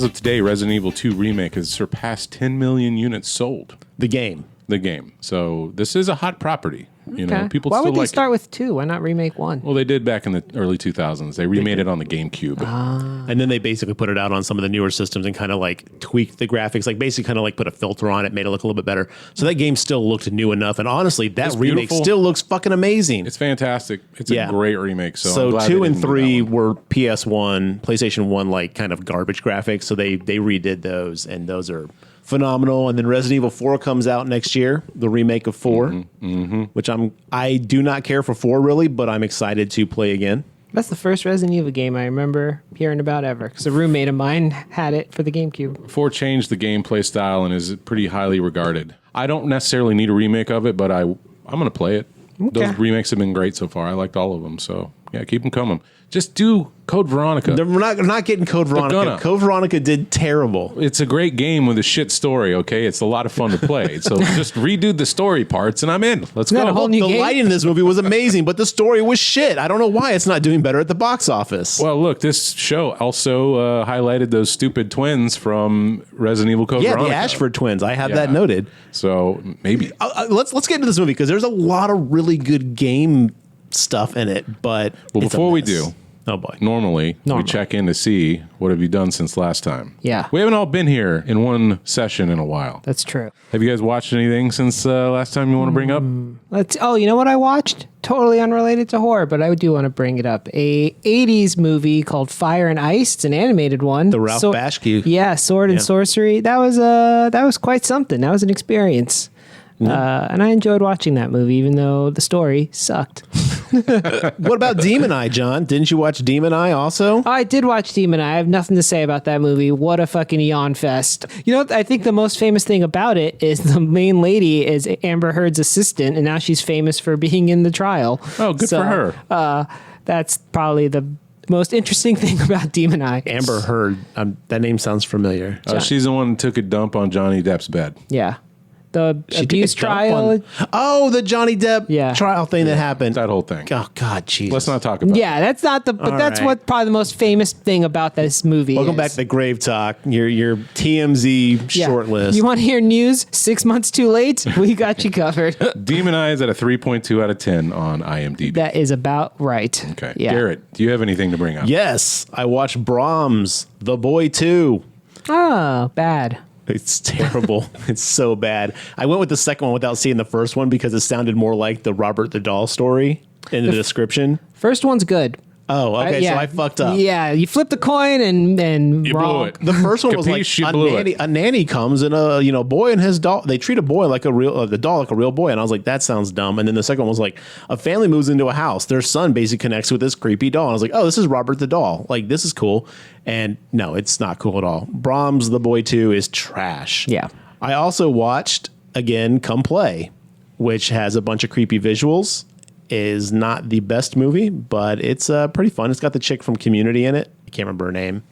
as of today, Resident Evil 2 Remake has surpassed 10 million units sold. The game. So this is a hot property. You know, people Why still would they like start with 2? Why not remake 1? Well, they did back in the early 2000s. They remade it on the GameCube. And then they basically put it out on some of the newer systems and kind of like tweaked the graphics, like basically kind of like put a filter on it, made it look a little bit better. So that game still looked new enough. And honestly, that remake still looks fucking amazing. It's fantastic. It's a great remake. So 2 and 3 were PS1, PlayStation 1, like kind of garbage graphics. So they redid those, and those are phenomenal. And then Resident Evil 4 comes out next year, the remake of 4, which I do not care for 4 really, but I'm excited to play again. That's the first Resident Evil game I remember hearing about ever, because a roommate of mine had it for the GameCube. 4 changed the gameplay style and is pretty highly regarded. I don't necessarily need a remake of it, but I'm going to play it. Okay. Those remakes have been great so far. I liked all of them, so yeah, keep them coming. Just do Code Veronica. We're not getting Code Veronica. Code Veronica did terrible. It's a great game with a shit story, okay? It's a lot of fun to play. So just redo the story parts and I'm in. Let's go. The lighting in this movie was amazing, but the story was shit. I don't know why it's not doing better at the box office. Well, look, this show also highlighted those stupid twins from Resident Evil Code Veronica. Yeah, the Ashford twins. I have that noted. So maybe. Let's get into this movie because there's a lot of really good game stuff in it, but before we do, oh boy, normally we check in to see what have you done since last time. Yeah, we haven't all been here in one session in a while. That's true. Have you guys watched anything since last time you want to bring up? You know what I watched? Totally unrelated to horror, but I do want to bring it up. A 80s movie called Fire and Ice. It's an animated one. The Ralph Bashki. Yeah, Sword and Sorcery. That was quite something. That was an experience. And I enjoyed watching that movie, even though the story sucked. What about Demon Eye, John? Didn't you watch Demon Eye also? Oh, I did watch Demon Eye. I have nothing to say about that movie. What a fucking yawn fest. You know, I think the most famous thing about it is the main lady is Amber Heard's assistant, and now she's famous for being in the trial. Oh, good for her. That's probably the most interesting thing about Demon Eye. Amber Heard. That name sounds familiar. She's the one who took a dump on Johnny Depp's bed. Yeah. The abuse trial. The Johnny Depp trial thing that happened. That whole thing. Oh, God, Jesus. Let's not talk about it. Yeah, that's not the... But that's what probably the most famous thing about this movie Welcome back to the Grave Talk, your TMZ short list. You want to hear news 6 months too late? We got you covered. Demon Eye is at a 3.2 out of 10 on IMDb. That is about right. Okay. Yeah. Garrett, do you have anything to bring up? Yes. I watched Brahms, The Boy 2. Oh, bad. It's terrible. It's so bad. I went with the second one without seeing the first one because it sounded more like the Robert the Doll story in the description. First one's good. Oh, okay. So I fucked up. Yeah, you flipped the coin and you wrong. blew it. The first one was like a nanny comes and a boy and his doll. They treat a boy like the doll like a real boy, and I was like, that sounds dumb. And then the second one was like a family moves into a house. Their son basically connects with this creepy doll. And I was like, oh, this is Robert the Doll. Like, this is cool. And no, it's not cool at all. Brahms The Boy 2 is trash. Yeah. I also watched again Come Play, which has a bunch of creepy visuals. Is not the best movie, but it's pretty fun. It's got the chick from Community in it. I can't remember her name.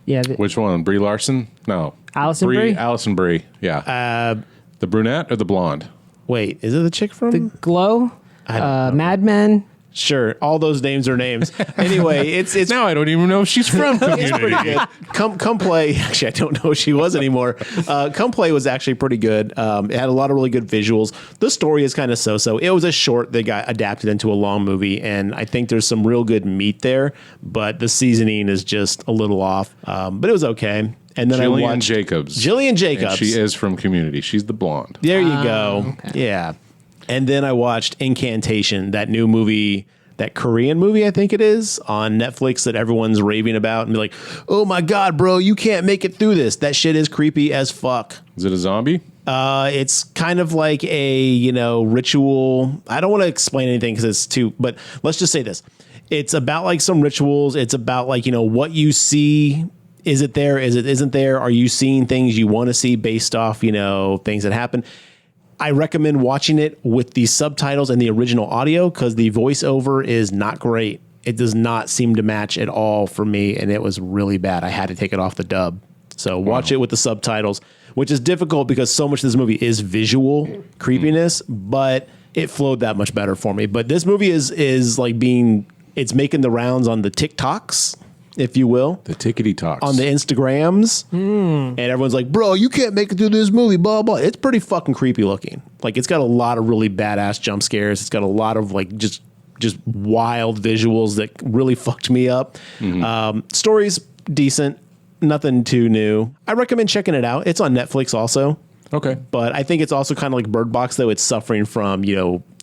Which one? Brie Larson? No. Allison Brie? Allison Brie, yeah. The brunette or the blonde? Wait, is it the chick from... The Glow? Mad Men? Sure, all those names are names. Anyway, it's now I don't even know if she's from Community. It's pretty good. Come Play. Actually, I don't know if she was anymore. Come Play was actually pretty good. It had a lot of really good visuals. The story is kind of so-so. It was a short that got adapted into a long movie, and I think there's some real good meat there, but the seasoning is just a little off. But it was okay. And then Jillian I watched Jacobs. Jillian Jacobs. And she is from Community. She's the blonde. There you go. Okay. Yeah. And then I watched Incantation, that new movie, that Korean movie, I think it is, on Netflix that everyone's raving about and be like, oh my God, bro, you can't make it through this. That shit is creepy as fuck. Is it a zombie? It's kind of like a, ritual. I don't want to explain anything because it's too, but let's just say this. It's about like some rituals. It's about like, what you see. Is it there? Is it isn't there? Are you seeing things you want to see based off, things that happen? I recommend watching it with the subtitles and the original audio because the voiceover is not great. It does not seem to match at all for me, and it was really bad. I had to take it off the dub. So watch it with the subtitles, which is difficult because so much of this movie is visual creepiness, but it flowed that much better for me. But this movie is like it's making the rounds on the TikToks if you will. The tickety talks. On the Instagrams. And everyone's like, bro, you can't make it through this movie, blah, blah. It's pretty fucking creepy looking. Like, it's got a lot of really badass jump scares. It's got a lot of, like, just wild visuals that really fucked me up. Story's decent. Nothing too new. I recommend checking it out. It's on Netflix also. Okay. But I think it's also kind of like Bird Box, though. It's suffering from,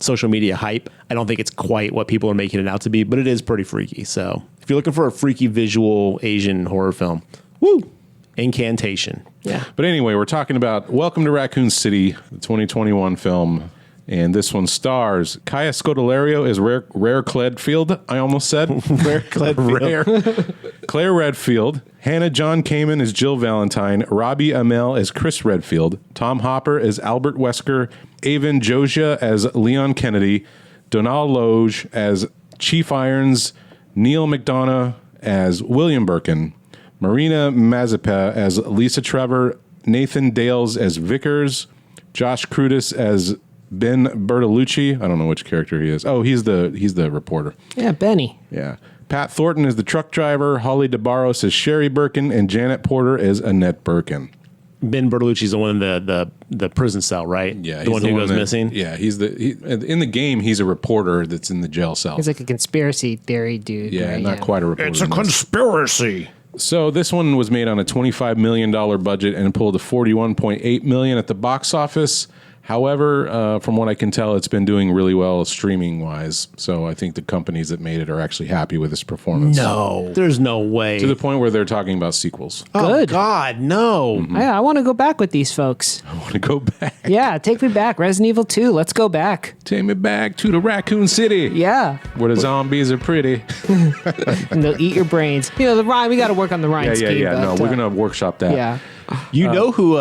social media hype. I don't think it's quite what people are making it out to be, but it is pretty freaky. So if you're looking for a freaky visual Asian horror film, woo, Incantation. Yeah. But anyway, we're talking about Welcome to Raccoon City, the 2021 film. And this one stars Kaya Scodelario as Rare Cledfield, I almost said. Rare Cledfield. Claire Redfield. Hannah John Kamen as Jill Valentine. Robbie Amell as Chris Redfield. Tom Hopper as Albert Wesker. Avon Josia as Leon Kennedy. Donal Loge as Chief Irons. Neil McDonough as William Birkin. Marina Mazepa as Lisa Trevor. Nathan Dales as Vickers. Josh Crudis as Ben Bertolucci. I don't know which character he is. Oh, he's the reporter. Yeah, Benny. Yeah. Pat Thornton is the truck driver. Holly DeBarros is Sherry Birkin, and Janet Porter is Annette Birkin. Ben Bertolucci's the one in the prison cell, right? Yeah, the one who goes missing. Yeah, in the game. He's a reporter that's in the jail cell. He's like a conspiracy theory dude. Yeah, right? not quite a reporter. It's a conspiracy. So this one was made on a $25 million budget and pulled a $41.8 million at the box office. However, from what I can tell, it's been doing really well streaming-wise. So I think the companies that made it are actually happy with this performance. No, there's no way. To the point where they're talking about sequels. Good. Oh, God, no. I want to go back with these folks. I want to go back. Yeah, take me back. Resident Evil 2. Let's go back. Take me back to the Raccoon City. Yeah. Where the zombies are pretty. And they'll eat your brains. The rhyme. We got to work on the rhyme scheme. Yeah. No, but, we're going to workshop that. Yeah. You know who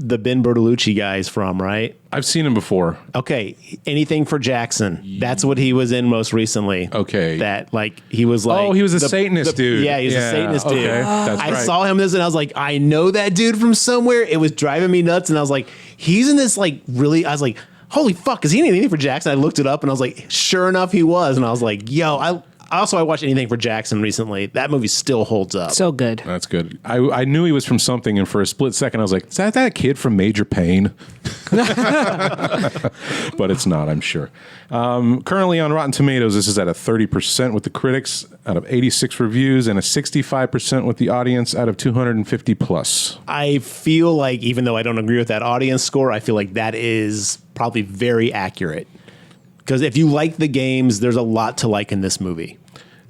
the Ben Bertolucci guy is from, right? I've seen him before. Okay, Anything for Jackson. That's what he was in most recently. Okay. That, like, he was like... Oh, he was a Satanist dude. Yeah, he's a Satanist dude. Okay, that's I right. saw him in this and I was like, I know that dude from somewhere. It was driving me nuts and I was like, he's in this, like, really... I was like, holy fuck, is he in Anything for Jackson? I looked it up and I was like, sure enough, he was. And I was like, yo, I watched Anything for Jackson recently. That movie still holds up. So good. That's good. I knew he was from something, and for a split second, I was like, is that kid from Major Payne? But it's not, I'm sure. Currently on Rotten Tomatoes, this is at a 30% with the critics out of 86 reviews and a 65% with the audience out of 250 plus. I feel like, even though I don't agree with that audience score, I feel like that is probably very accurate. Because if you like the games, there's a lot to like in this movie.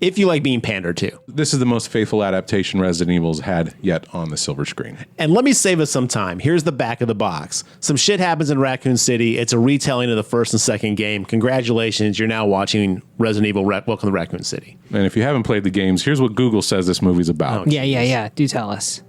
If you like being pandered to. This is the most faithful adaptation Resident Evil's had yet on the silver screen. And let me save us some time. Here's the back of the box. Some shit happens in Raccoon City. It's a retelling of the first and second game. Congratulations, you're now watching Resident Evil Welcome to Raccoon City. And if you haven't played the games, here's what Google says this movie's about. Yeah. Do tell us.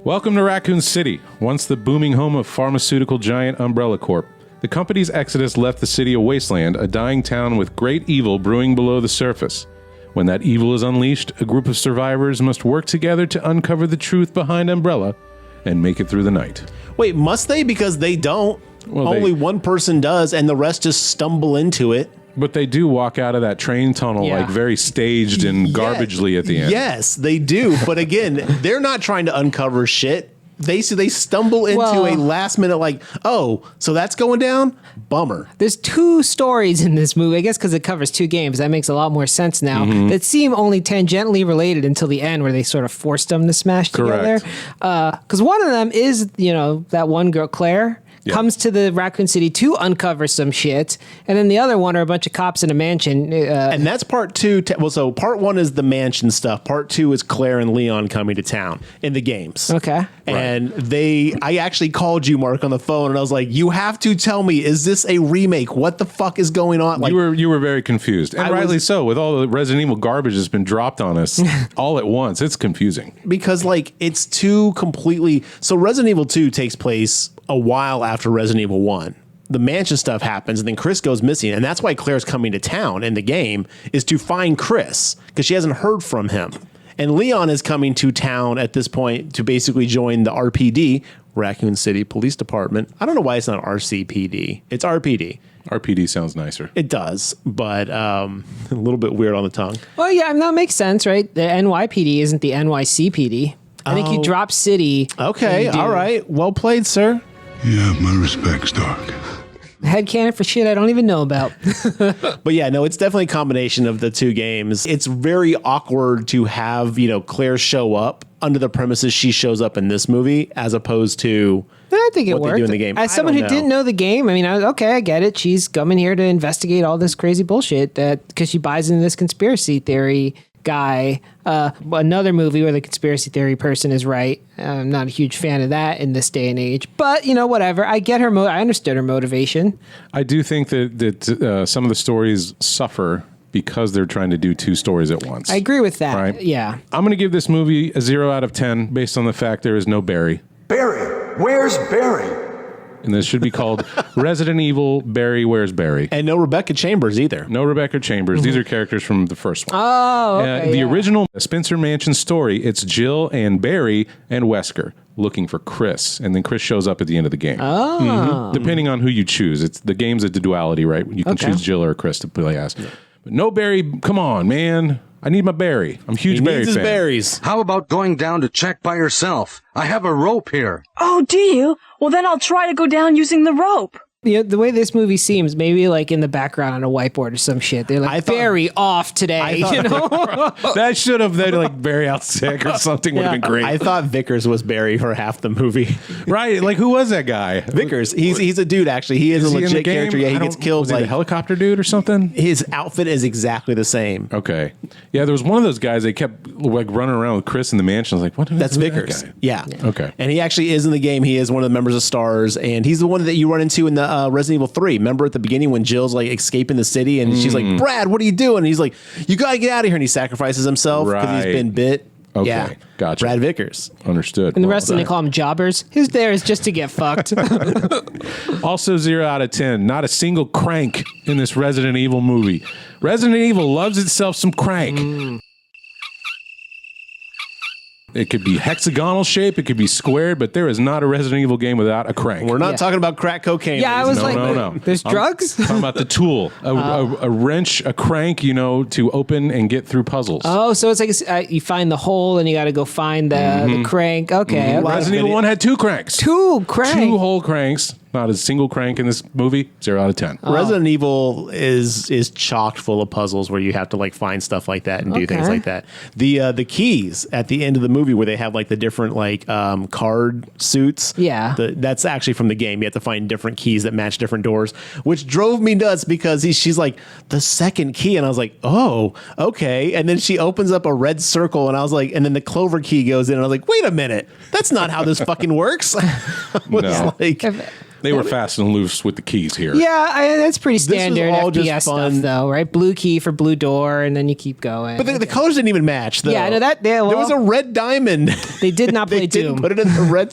Welcome to Raccoon City, once the booming home of pharmaceutical giant Umbrella Corp. The company's exodus left the city a wasteland, a dying town with great evil brewing below the surface. When that evil is unleashed, a group of survivors must work together to uncover the truth behind Umbrella and make it through the night. Wait, must they? Because they don't. Well, Only one person does, and the rest just stumble into it. But they do walk out of that train tunnel Yeah. like very staged and garbagely at the end. Yes, they do. But again, they're not trying to uncover shit. They stumble into a last minute like, oh, so that's going down? Bummer. There's two stories in this movie, I guess because it covers two games. That makes a lot more sense now. That seem only tangentially related until the end where they sort of forced them to smash Correct. together. Because one of them is, that one girl, Claire, comes to the Raccoon City to uncover some shit. And then the other one are a bunch of cops in a mansion. And that's part two. So part one is the mansion stuff. Part two is Claire and Leon coming to town in the games. Okay. And I actually called you, Mark, on the phone, and I was like, you have to tell me, is this a remake? What the fuck is going on? Like, You were very confused, and rightly so. With all the Resident Evil garbage that's been dropped on us all at once, it's confusing. because like it's two completely. So Resident Evil 2 takes place a while after Resident Evil 1. The mansion stuff happens, and then Chris goes missing, and that's why Claire's coming to town in the game is to find Chris because she hasn't heard from him. And Leon is coming to town at this point to basically join the RPD, Raccoon City Police Department. I don't know why it's not RCPD. It's RPD. RPD sounds nicer. It does, but a little bit weird on the tongue. Well, yeah, that makes sense, right? The NYPD isn't the NYCPD. I think you drop city. Okay, all right. Well played, sir. You have my respect, Stark. Headcanon for shit I don't even know about. But yeah, no, it's definitely a combination of the two games. It's very awkward to have, Claire show up under the premises she shows up in this movie, as opposed to I think it what worked. they do in the game. As someone who didn't know the game, I mean, I get it. She's coming here to investigate all this crazy bullshit because she buys into this conspiracy theory guy. Another movie where the conspiracy theory person is right. I'm not a huge fan of that in this day and age, but whatever. I get her. I understood her motivation. I do think that some of the stories suffer because they're trying to do two stories at once. I agree with that. Right? Yeah. I'm going to give this movie a 0 out of 10 based on the fact there is no Barry. Barry, where's Barry? And this should be called Resident Evil Barry Where's Barry. And no Rebecca Chambers either. No Rebecca Chambers. These are characters from the first one. Oh, okay, the original Spencer Mansion story, it's Jill and Barry and Wesker looking for Chris. And then Chris shows up at the end of the game. Oh. Depending on who you choose. The game's a duality, right? You can choose Jill or Chris to play as. Yeah. But no Barry, come on, man. I need my Barry. I'm a huge Barry needs his fan. berries. How about going down to check by yourself? I have a rope here. Oh, do you? Well, then I'll try to go down using the rope. The way this movie seems, maybe like in the background on a whiteboard or some shit. They're like, Barry off today. That should have been like Barry out sick or something would have been great. I thought Vickers was Barry for half the movie. Right? Like, who was that guy? Vickers. He's a dude, actually. He is a he in the legit game? character. Yeah, he gets killed. Was he the helicopter dude or something? His outfit is exactly the same. Okay. Yeah, there was one of those guys. They kept like running around with Chris in the mansion. I was like, what? That's who's that Vickers. guy? Yeah. Okay. And he actually is in the game. He is one of the members of STARS, and he's the one that you run into in the Resident Evil 3. Remember at the beginning when Jill's like escaping the city and she's like, Brad, what are you doing? And he's like, you got to get out of here. And he sacrifices himself because he's been bit. Okay. Yeah. Gotcha. Brad Vickers. Understood. And the rest of them, they call them jobbers. Who's there is just to get fucked. Also 0 out of 10. Not a single crank in this Resident Evil movie. Resident Evil loves itself some crank. It could be hexagonal shape, it could be squared, but there is not a Resident Evil game without a crank. We're not talking about crack cocaine. Yeah, I was like, no. there's drugs? I'm talking about the tool, a wrench, a crank, to open and get through puzzles. Oh, so it's like you find the hole and you got to go find the crank. Okay. okay. Resident Evil 1 had 2 cranks. 2 cranks. 2 whole cranks. Not a single crank in this movie. 0 out of 10. Resident Evil is chocked full of puzzles where you have to like find stuff like that and do things like that. The keys at the end of the movie where they have like the different like card suits. Yeah. That's actually from the game. You have to find different keys that match different doors, which drove me nuts because she's like the second key, and I was like, oh, okay. And then she opens up a red circle, and I was like, and then the clover key goes in, and I was like, wait a minute, that's not how this fucking works. No. Like, They were fast and loose with the keys here. Yeah, that's pretty standard all just FPS fun. stuff, though, right? Blue key for blue door, and then you keep going. but the colors didn't even match, though. Yeah, I know that. There was a red diamond. They did not play They Doom. didn't put it in the red.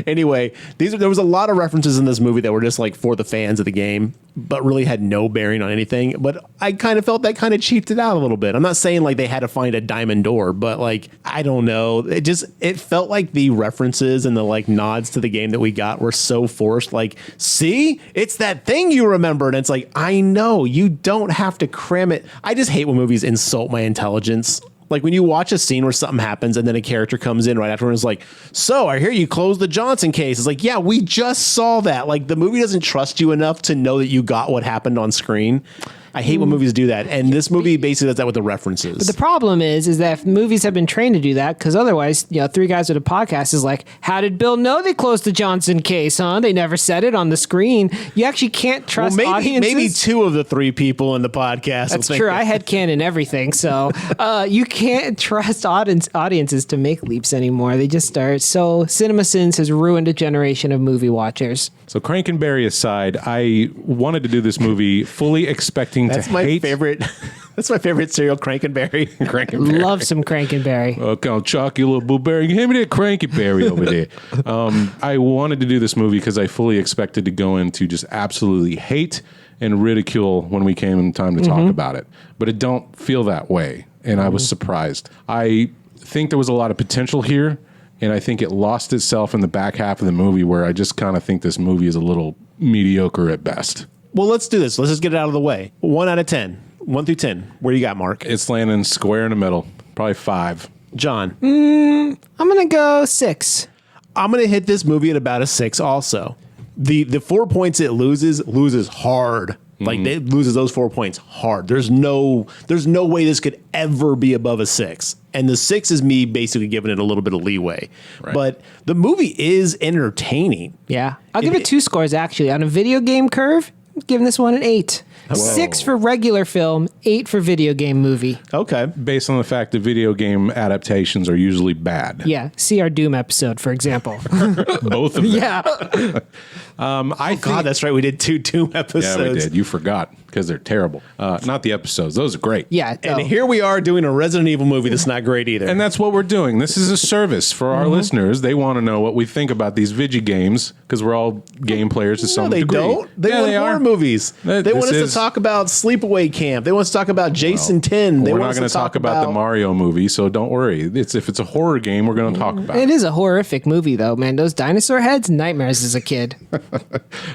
Anyway, there was a lot of references in this movie that were just like for the fans of the game, but really had no bearing on anything. But I kind of felt that kind of cheaped it out a little bit. I'm not saying like they had to find a diamond door, but like, I don't know. It felt like the references and the like nods to the game that we got were so forced. Like, see, it's that thing you remembered. And it's like, I know you don't have to cram it. I just hate when movies insult my intelligence. Like when you watch a scene where something happens and then a character comes in right after and is like, so I hear you closed the Johnson case. It's like, yeah, we just saw that. Like the movie doesn't trust you enough to know that you got what happened on screen. I hate when movies do that. And this movie basically does that with the references. But the problem is that movies have been trained to do that because otherwise, 3 guys with a podcast is like, how did Bill know they closed the Johnson case, huh? They never said it on the screen. You actually can't trust audiences. Maybe 2 of the 3 people in the podcast. That's true. I headcanon everything. So you can't trust audiences to make leaps anymore. They just start. So CinemaSins has ruined a generation of movie watchers. So Crank and Barry aside, I wanted to do this movie fully expecting That's to my hate. favorite. That's my favorite cereal, Crankenberry. Crankenberry. Love some Crankenberry. Okay, I'll chalk you, little blueberry. Hand me that Crankenberry over there. I wanted to do this movie because I fully expected to go into just absolutely hate and ridicule when we came time to talk about it. But it don't feel that way, and I was surprised. I think there was a lot of potential here And I think it lost itself in the back half of the movie where I just kind of think this movie is a little mediocre at best. Well, let's do this. Let's just get it out of the way. 1 out of 10. 1 through 10. Where do you got, Mark? It's landing square in the middle. Probably 5. John? I'm going to go 6. I'm going to hit this movie at about a 6 also. The 4 points it loses hard. Like, it loses those 4 points hard. There's no way this could ever be above a 6. And the 6 is me basically giving it a little bit of leeway. Right. But the movie is entertaining. Yeah. I'll give it 2 scores, actually. On a video game curve, I'm giving this one an 8. Whoa. 6 for regular film, 8 for video game movie. Okay. Based on the fact that video game adaptations are usually bad. Yeah. See our Doom episode, for example. Both of them. Yeah. God, that's right. We did 2 Doom episodes. Yeah, we did. You forgot because they're terrible. Not the episodes. Those are great. Yeah. And here we are doing a Resident Evil movie that's not great either. And that's what we're doing. This is a service for our listeners. They want to know what we think about these Vigi games because we're all game players to some they degree. don't. They want horror are. movies. This They want us is- to talk about Sleepaway Camp. They want us to talk about Jason 10. They We're want not us going to talk about the Mario movie, so don't worry. If it's a horror game, we're going to talk about It it. is a horrific movie, though, man. Those dinosaur heads, nightmares as a kid.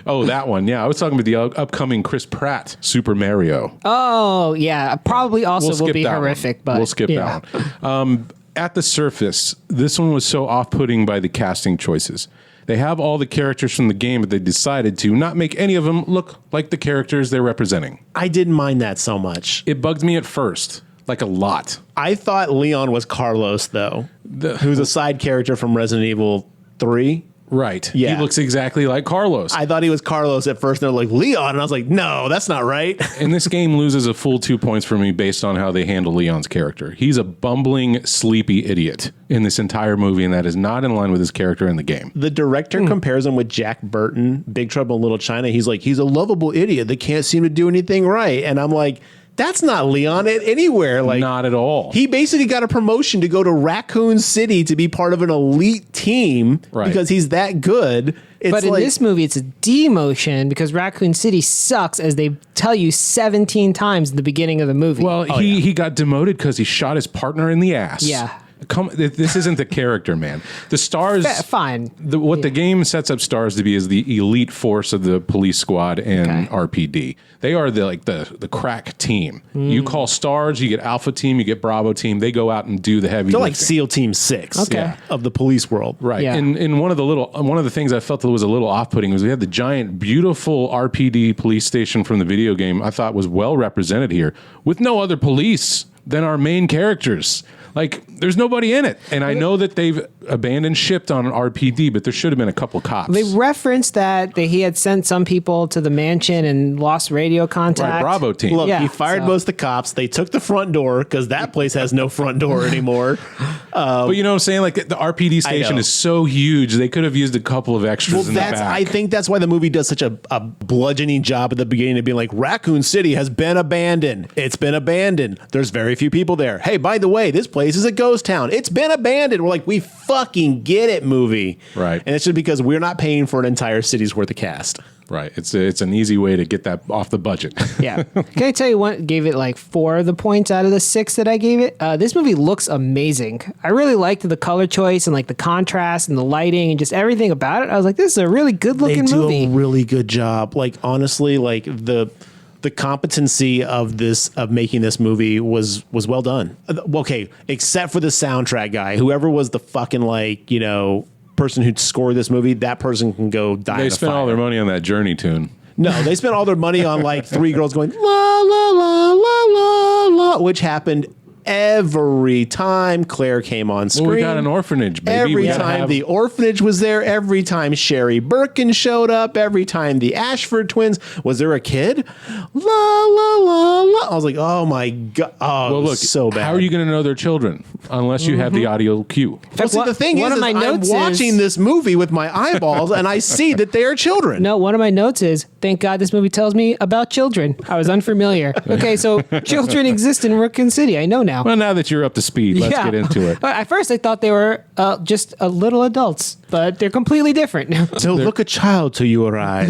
Oh, that one. Yeah, I was talking about the upcoming Chris Pratt Super Mario. Oh, yeah. Probably also We'll will skip be that horrific, one. but We'll skip yeah. that one. At the surface, this one was so off-putting by the casting choices. They have all the characters from the game, but they decided to not make any of them look like the characters they're representing. I didn't mind that so much. It bugged me at first, like a lot. I thought Leon was Carlos, though, who's a side character from Resident Evil 3. Right. Yeah. He looks exactly like Carlos. I thought he was Carlos at first. And they're like, Leon. And I was like, no, that's not right. And this game loses a full 2 points for me based on how they handle Leon's character. He's a bumbling, sleepy idiot in this entire movie, and that is not in line with his character in the game. The director compares him with Jack Burton, Big Trouble in Little China. He's like, he's a lovable idiot that can't seem to do anything right. And I'm like, that's not Leon at anywhere. Like, Not at all. He basically got a promotion to go to Raccoon City to be part of an elite team because he's that good. It's But in this movie, it's a demotion because Raccoon City sucks, as they tell you 17 times in the beginning of the movie. Well, he got demoted because he shot his partner in the ass. Yeah. This isn't the character, man. The stars, fine. What the game sets up stars to be is the elite force of the police squad and RPD. They are the crack team. You call stars, you get Alpha Team, you get Bravo Team. They go out and do the heavy. They're lifting. like SEAL Team 6 Okay. of the police world. Right. Yeah. And one of the things I felt that was a little off-putting was we had the giant, beautiful RPD police station from the video game I thought was well represented here with no other police than our main characters. Like, there's nobody in it. And I know that they've abandoned ship on an RPD, but there should have been a couple cops. They referenced that he had sent some people to the mansion and lost radio contact. Right, Bravo Team. Look, Yeah, he fired most of the cops. They took the front door because that place has no front door anymore. But you know what I'm saying? Like, the RPD station know. is so huge, they could have used a couple of extras in the back. I think that's why the movie does such a bludgeoning job at the beginning of being like, Raccoon City has been abandoned. It's been abandoned. There's very few people there. Hey, by the way, this place is a ghost town. It's been abandoned. We're like, we fucking get it, movie. Right. And it's just because we're not paying for an entire city's worth of cast. Right. It's an easy way to get that off the budget. Yeah. Can I tell you what gave it like 4 of the points out of the 6 that I gave it? This movie looks amazing. I really liked the color choice and like the contrast and the lighting and just everything about it. I was like, this is a really good looking They do movie. a really good job. Like, honestly, like the competency of making this movie was well done. Okay, except for the soundtrack guy, whoever was the fucking person who scored this movie, that person can go die. They in a spent all fire. their money on that Journey tune. No, they spent all their money on like 3 girls going la la la la la la, which happened every time Claire came on screen. Well, we got an orphanage, baby. Every We gotta time have- the orphanage was there, every time Sherry Birkin showed up, every time the Ashford twins, was there a kid? La la la la. I was like, oh my god, oh, Well, look, so bad. how are you going to know they're children unless you have the audio cue? Well, see, the thing one is of my I'm notes watching is- this movie with my eyeballs, and I see that they are children. No, one of my notes is, thank God this movie tells me about children. I was unfamiliar. Okay, so children exist in Raccoon City. I know now. Well, now that you're up to speed, let's get into it. At first, I thought they were just little adults, but they're completely different. So look a child to you or I.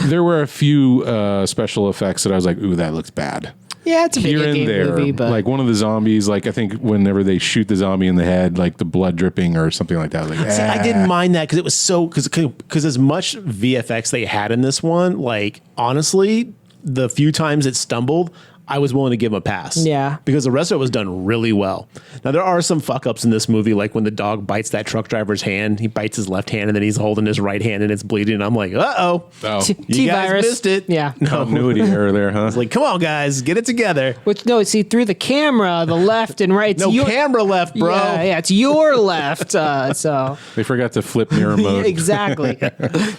There were a few special effects that I was like, ooh, that looks bad. Yeah, it's a here video and game there. movie, but Like one of the zombies, like I think whenever they shoot the zombie in the head, like the blood dripping or something like that. Like, See, I didn't mind that because it was so because as much VFX they had in this one, like honestly, the few times it stumbled, I was willing to give him a pass. Yeah. Because the rest of it was done really well. Now, there are some fuck ups in this movie, like when the dog bites that truck driver's hand, he bites his left hand and then he's holding his right hand and it's bleeding. And I'm like, oh, you guys missed it. Yeah. continuity error there, huh? It's like, come on, guys, get it together. Which no, see through the camera, the left and right. It's No camera left, bro. Yeah, it's your left. So They forgot to flip mirror mode. exactly,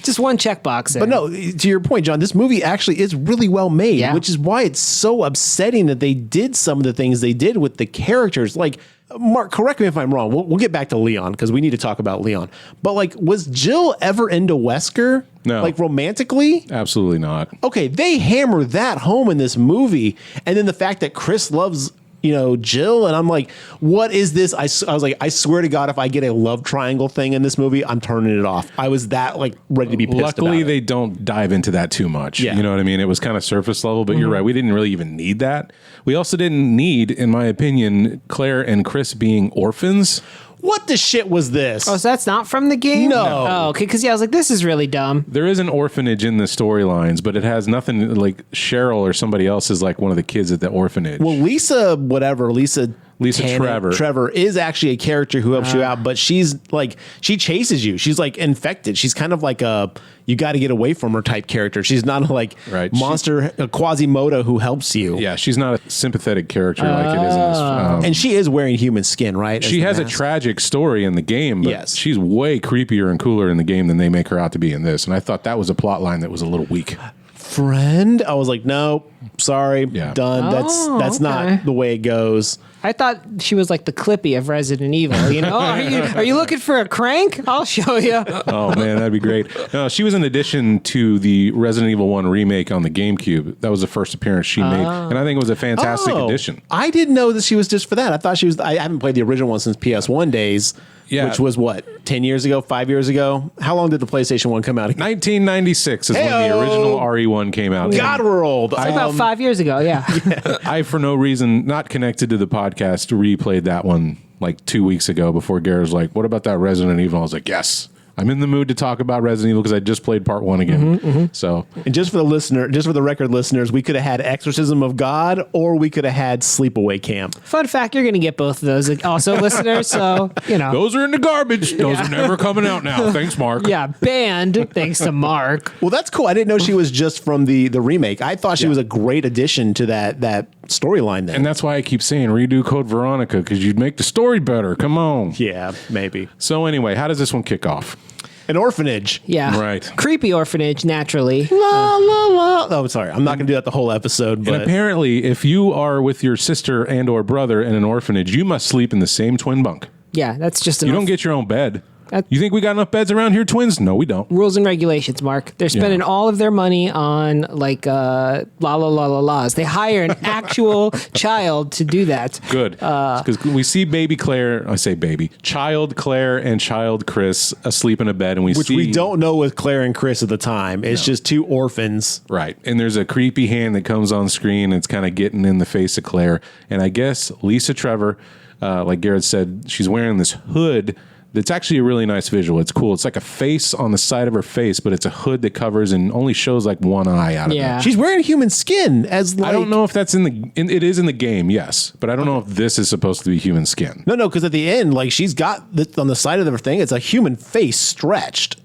just one checkbox. But no, to your point, John, this movie actually is really well made, Yeah. which is why it's so upsetting that they did some of the things they did with the characters. Like, Mark, correct me if I'm wrong. We'll get back to Leon because we need to talk about Leon. But like, was Jill ever into Wesker? No. Like romantically? Absolutely not. Okay, they hammer that home in this movie. And then the fact that Chris loves, Jill, and I'm like, what is this? I was like, I swear to God, if I get a love triangle thing in this movie, I'm turning it off. I was that like ready to be pissed Luckily, about they it. don't dive into that too much. Yeah. You know what I mean? It was kind of surface level, but you're right. We didn't really even need that. We also didn't need, in my opinion, Claire and Chris being orphans. What the shit was this? Oh, so that's not from the game? No. Oh, okay. Because I was like, this is really dumb. There is an orphanage in the storylines, but it has nothing like Cheryl or somebody else is like one of the kids at the orphanage. Well, Lisa Trevor is actually a character who helps you out, but she's like, she chases you. She's like infected. She's kind of like a, you got to get away from her type character. She's not a like Right. monster, a Quasimodo who helps you. yeah, she's not a sympathetic character like it is in this. And she is wearing human skin, right? She has a mask. tragic story in the game, but Yes. she's way creepier and cooler in the game than they make her out to be in this. And I thought that was a plot line that was a little weak. friend. I was like, no, sorry, Yeah. done. That's okay. not the way it goes. I thought she was like the Clippy of Resident Evil. You know, are you looking for a crank? I'll show you. Oh man, that'd be great. No, she was an addition to the Resident Evil 1 remake on the GameCube. That was the first appearance she made, and I think it was a fantastic addition. I didn't know that she was just for that. I thought she was. I haven't played the original one since PS1 days. Yeah. Which was what, 10 years ago, 5 years ago? How long did the PlayStation 1 come out? 1996 is when the original RE1 came out. God, we're old. About 5 years ago, yeah. I, for no reason, not connected to the podcast, replayed that one like 2 weeks ago before Garrett was like, what about that Resident Evil? I was like, yes. I'm in the mood to talk about Resident Evil because I just played part 1 again. So, And just for the record listeners, we could have had Exorcism of God or we could have had Sleepaway Camp. Fun fact, you're going to get both of those also, listeners. So, you know. those are in the garbage. Those are never coming out now. Thanks, Mark. Yeah, banned, thanks to Mark. Well, that's cool. I didn't know she was just from the remake. I thought she was a great addition to that storyline then. And that's why I keep saying redo Code Veronica because you'd make the story better. Come on. Yeah, maybe. So anyway, how does this one kick off? An orphanage. Yeah. Right. Creepy orphanage, naturally. La, la, la. Oh, sorry. I'm not going to do that the whole episode. And But apparently, if you are with your sister and or brother in an orphanage, you must sleep in the same twin bunk. Yeah, that's just You enough. don't get your own bed. That- You think we got enough beds around here, twins? No, we don't. rules and regulations, Mark. They're spending all of their money on like la la la la la's. They hire an actual child to do that. Good. Because we see baby Claire, I say baby, child Claire and child Chris asleep in a bed, and which see. we don't know with Claire and Chris at the time. It's just two orphans. Right. And there's a creepy hand that comes on screen. It's kind of getting in the face of Claire. And I guess Lisa Trevor, like Garrett said, she's wearing this hood. That's actually a really nice visual. It's cool. It's like a face on the side of her face, but it's a hood that covers and only shows like one eye out of Yeah. it. She's wearing human skin as like. I don't know if that's it is in the game, yes. But I don't know if this is supposed to be human skin. No, because at the end, like she's got on the side of her thing, it's a human face stretched.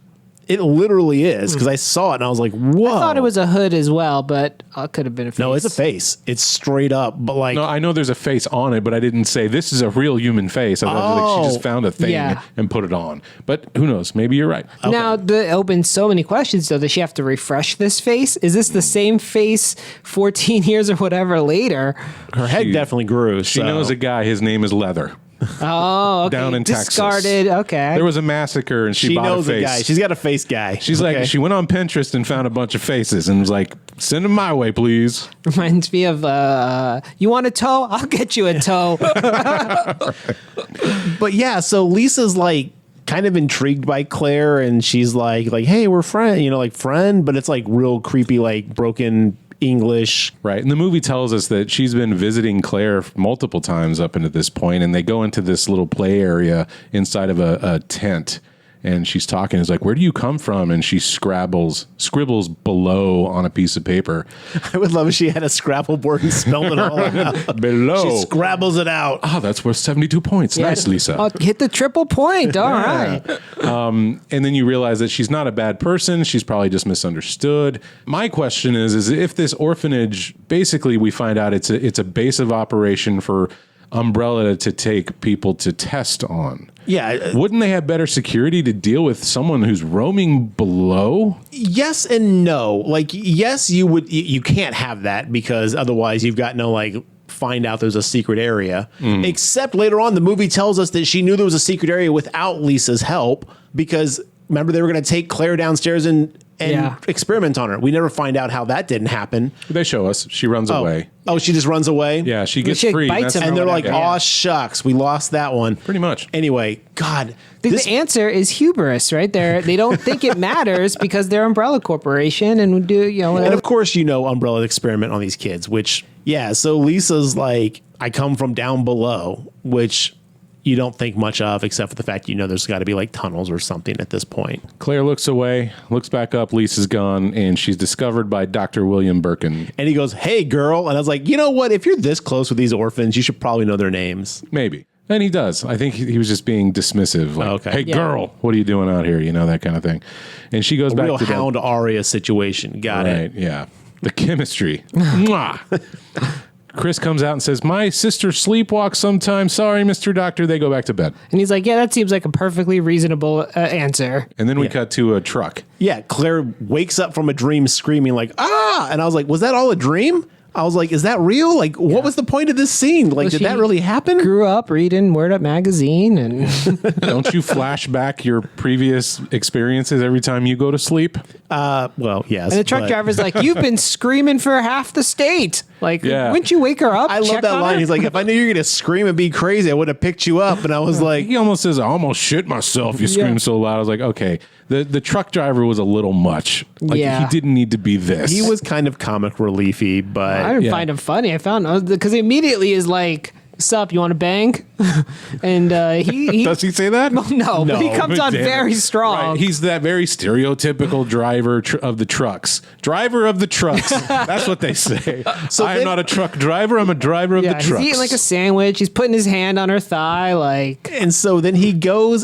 It literally is because I saw it and I was like, whoa. I thought it was a hood as well, but it could have been a face. No, it's a face. It's straight up, but like. No, I know there's a face on it, but I didn't say this is a real human face. I thought like she just found a thing Yeah. and put it on. But who knows? Maybe you're right. Now, it opens so many questions, though. Does she have to refresh this face? Is this the same face 14 years or whatever later? her head definitely grew. She knows a guy. His name is Leather. Oh, okay. Down in Texas. Discarded. Okay. There was a massacre, and she bought knows a face. guy. She's got a face guy. She's Okay. like, she went on Pinterest and found a bunch of faces and was like, send them my way, please. Reminds me of, you want a toe? I'll get you a toe. But yeah, so Lisa's like kind of intrigued by Claire, and she's like, hey, we're friend, like friend, but it's like real creepy, like broken English. Right. And the movie tells us that she's been visiting Claire multiple times up into this point, and they go into this little play area inside of a tent. And she's talking. It's like, where do you come from? And she scribbles below on a piece of paper. I would love if she had a Scrabble board and spelled it all out. Below. She scrabbles it out. Oh, that's worth 72 points. Nice, Lisa. Oh, hit the triple point. All right. And then you realize that she's not a bad person. She's probably just misunderstood. My question is if this orphanage, basically we find out it's a base of operation for Umbrella to take people to test on. Yeah. Wouldn't they have better security to deal with someone who's roaming below? Yes and no. Like, yes, you would. You can't have that because otherwise you've got no, like, find out there's a secret area. Except later on, the movie tells us that she knew there was a secret area without Lisa's help because, remember, they were going to take Claire downstairs and experiment on her. We never find out how that didn't happen. They show us. She runs away. Oh, she just runs away? Yeah, she gets She free. bites him And they're like, whatever. "Aw, shucks, we lost that one." Pretty much. Anyway, God. The answer is hubris, right? They don't think it matters because they're Umbrella Corporation and would do, And whatever. of course, Umbrella experiment on these kids, which, so Lisa's like, I come from down below, which you don't think much of, except for the fact there's got to be like tunnels or something at this point. Claire looks away, looks back up. Lisa's gone, and she's discovered by Dr. William Birkin. And he goes, "Hey, girl." And I was like, you know what? If you're this close with these orphans, you should probably know their names. Maybe. And he does. I think he was just being dismissive. Like, Okay. Hey, girl, what are you doing out here? That kind of thing. And she goes back Real to Hound Aria situation. Got it. Right, yeah. The chemistry. Mwah. Chris comes out and says, "My sister sleepwalks sometimes. Sorry, Mr. Doctor." They go back to bed. And he's like, yeah, that seems like a perfectly reasonable answer. And then we cut to a truck. Yeah, Claire wakes up from a dream screaming like, "Ah!" And I was like, was that all a dream? I was like, is that real? Like, what was the point of this scene? Like, did that really happen? Grew up reading Word Up magazine and Don't you flash back your previous experiences every time you go to sleep? Well, yes. and the truck but driver's like, you've been screaming for half the state. Like, Yeah. wouldn't you wake her up? I love check that on line. her? He's like, if I knew you were going to scream and be crazy, I would have picked you up. And I was like, He almost says, "I almost shit myself. You scream so loud." I was like, okay. The truck driver was a little much. Like, Yeah. he didn't need to be this. he was kind of comic reliefy, but I didn't find him funny. I found because he immediately is like, "Sup, you want to bang?" And he Does he say that? no, but he comes on Damn it. very strong. Right. He's that very stereotypical driver of the trucks. Driver of the trucks. That's what they say. So I'm then- not a truck driver. I'm a driver of the He's trucks. eating like a sandwich. He's putting his hand on her thigh, like. And so then he goes,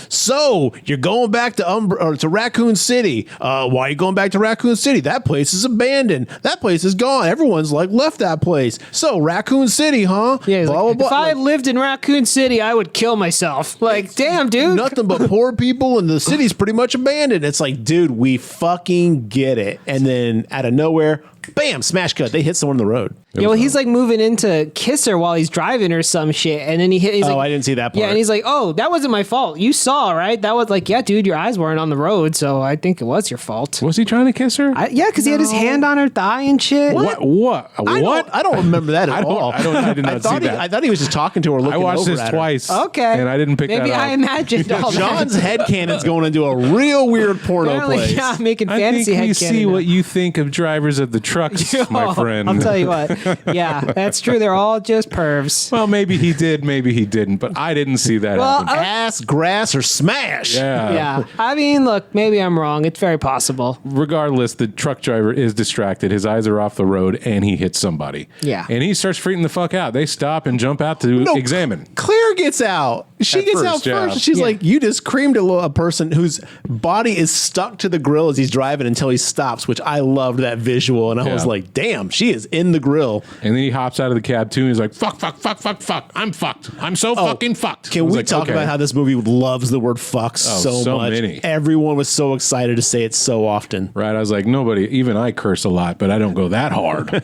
"So you're going back to Raccoon City? Why are you going back to Raccoon City? That place is abandoned. That place is gone. Everyone's like left that place. So Raccoon City, huh? Yeah, he's blah, like, blah, blah. if I lived in Raccoon City, I would kill myself. Like, damn, dude. Nothing but poor people, and the city's pretty much abandoned." It's like, dude, we fucking get it. And then out of nowhere, bam, smash cut. They hit someone on the road. Yeah, well, he's like moving in to kiss her while he's driving or some shit, and then he's like, I didn't see that part. Yeah, and he's like, "Oh, that wasn't my fault. You saw, right? That was like, yeah, dude, your eyes weren't on the road, so I think it was your fault." Was he trying to kiss her? Yeah, because he had his hand on her thigh and shit. What? I don't remember that at all. I did not see that. I thought he was just talking to her, looking I watched over this at her. twice. Okay, And I didn't pick Maybe that up. I imagined all John's that. headcanon's going into a real weird porno Apparently, place. yeah, I'm making I fantasy think we headcanon see now. what you think of drivers of the trucks, my friend. I'll tell you what. Yeah, that's true. They're all just pervs. Well, maybe he did, maybe he didn't, but I didn't see that Well, happen. Ass, grass, or smash. Yeah, I mean, look, maybe I'm wrong. It's very possible. Regardless, the truck driver is distracted. His eyes are off the road, and he hits somebody. Yeah. And he starts freaking the fuck out. They stop and jump out to No, examine. Claire gets out. She At gets out first, yeah. first. She's Yeah. like, "You just creamed a person whose body is stuck to the grill as he's driving until he stops," which I loved that visual. And I was Yeah. like, damn, she is in the grill. And then he hops out of the cab, too, and he's like, fuck, fuck, fuck, fuck, fuck. I'm fucked. I'm so fucking fucked. Can I was we like, talk okay. about how this movie loves the word fuck so so much? many. Everyone was so excited to say it so often. Right, I was like, nobody, even I curse a lot, but I don't go that hard.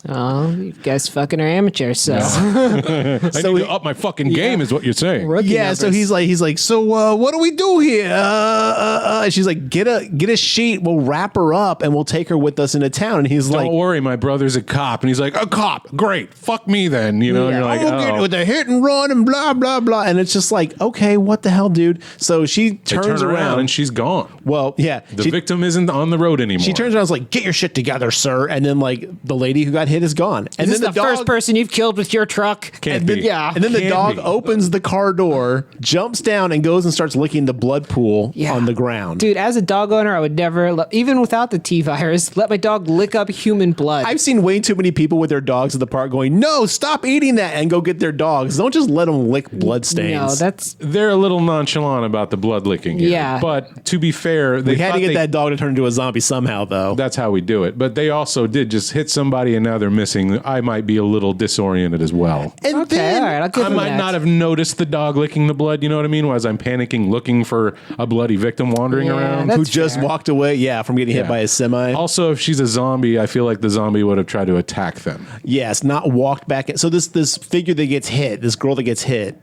Oh, you guys fucking are amateurs. So I need to up my fucking game game, is what you're saying. Yeah, so he's like, so what do we do here? And she's like, get a sheet, we'll wrap her up, and we'll take her with us into town. And he's like, don't worry, my brother's a cop. And he's like, a cop, great, fuck me then. You know, and you're like, get with the hit and run and blah blah blah. And it's just like, okay, what the hell, dude? So she turns around and she's gone. Well, yeah, the victim isn't on the road anymore. She turns around and is like, get your shit together, sir. And then like the lady who got hit is gone. And this then is the first person you've killed with your truck. Can't be. Yeah. And then the Can't dog be. opens the car door, jumps down, and goes and starts licking the blood pool on the ground. Dude, as a dog owner, I would never, even without the T virus, let my dog lick up human blood. I've seen way too many people with their dogs at the park going, no, stop eating that, and go get their dogs. Don't just let them lick blood stains. No, they're a little nonchalant about the blood licking here. Yeah. But to be fair, they we had to thought get that dog to turn into a zombie somehow, though. That's how we do it. But they also did just hit somebody and now they're missing. I might be a little disoriented as well. And okay, then all right, I'll give I him might that. not have noticed the dog licking the blood, you know what I mean? As I'm panicking, looking for a bloody victim wandering Yeah, around. that's who just fair. walked away, from getting hit Yeah. by a semi. Also, if she's a zombie, I feel like the zombie would have tried to attack them. Yes, not walked back in. So this figure that gets hit, this girl that gets hit,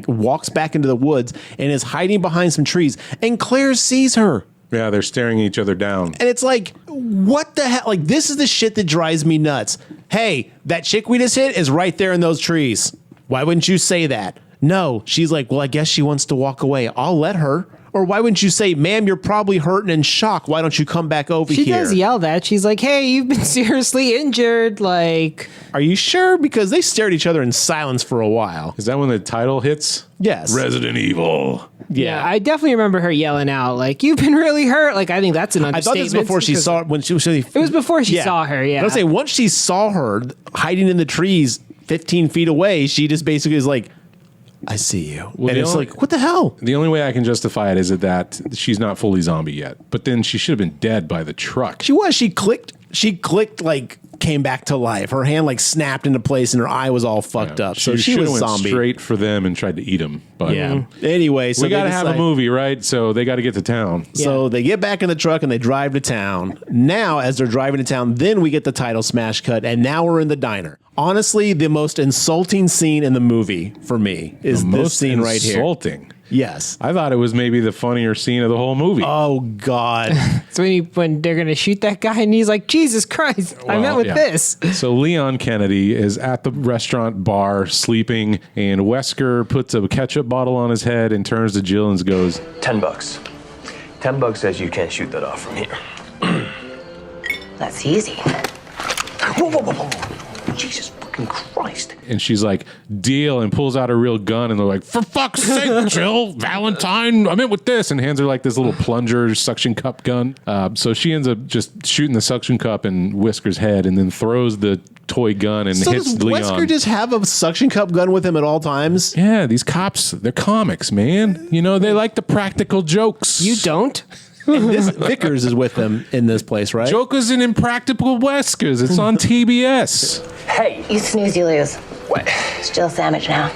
walks back into the woods and is hiding behind some trees. And Claire sees her. Yeah, they're staring each other down. And it's like, what the hell? Like, this is the shit that drives me nuts. Hey, that chick we just hit is right there in those trees. Why wouldn't you say that? No. She's like, well, I guess she wants to walk away. I'll let her. Or why wouldn't you say, ma'am, you're probably hurt and in shock. Why don't you come back over She here? does yell that. She's like, hey, you've been seriously injured. Like, Are you sure? Because they stared at each other in silence for a while. Is that when the title hits? Yes. Resident Evil. yeah, I definitely remember her yelling out, like, you've been really hurt. Like, I think that's an I thought understatement. this was before she because saw it. When she was. It was before she saw her, yeah. I was say once she saw her hiding in the trees 15 feet away, she just basically is like, I see you. Well, and the it's only- like, what the hell? The only way I can justify it is that she's not fully zombie yet. But then she should have been dead by the truck. She was. She clicked like came back to life. Her hand like snapped into place and her eye was all fucked up. So she should was have went zombie. straight for them and tried to eat them. But Yeah. Anyway, so we got to they have a decide- movie, right? So they got to get to town. So they get back in the truck and they drive to town. Now, as they're driving to town, then we get the title smash cut, and now we're in the diner. Honestly, the most insulting scene in the movie for me is The this most scene right here. insulting. Yes. I thought it was maybe the funnier scene of the whole movie. Oh God. So when they're gonna shoot that guy, and he's like, Jesus Christ, I Well, meant with yeah. this. So Leon Kennedy is at the restaurant bar sleeping, and Wesker puts a ketchup bottle on his head and turns to Jill and goes, $10. $10 says you can't shoot that off from here. That's easy. Whoa, whoa, whoa, whoa. Jesus fucking Christ. and she's like, deal, and pulls out a real gun, and they're like, for fuck's sake, Jill, Valentine, I'm in with this, and hands her like this little plunger suction cup gun. So she ends up just shooting the suction cup in Whisker's head, and then throws the toy gun and So hits does Leon. Wesker just have a suction cup gun with him at all times? Yeah, these cops, they're comics, man. You know, they like the practical jokes. You don't? And this Vickers is with them in this place, right? Jokers and Impractical Weskers. It's on TBS. Hey. You snooze, you lose. What? It's Jill sandwich now.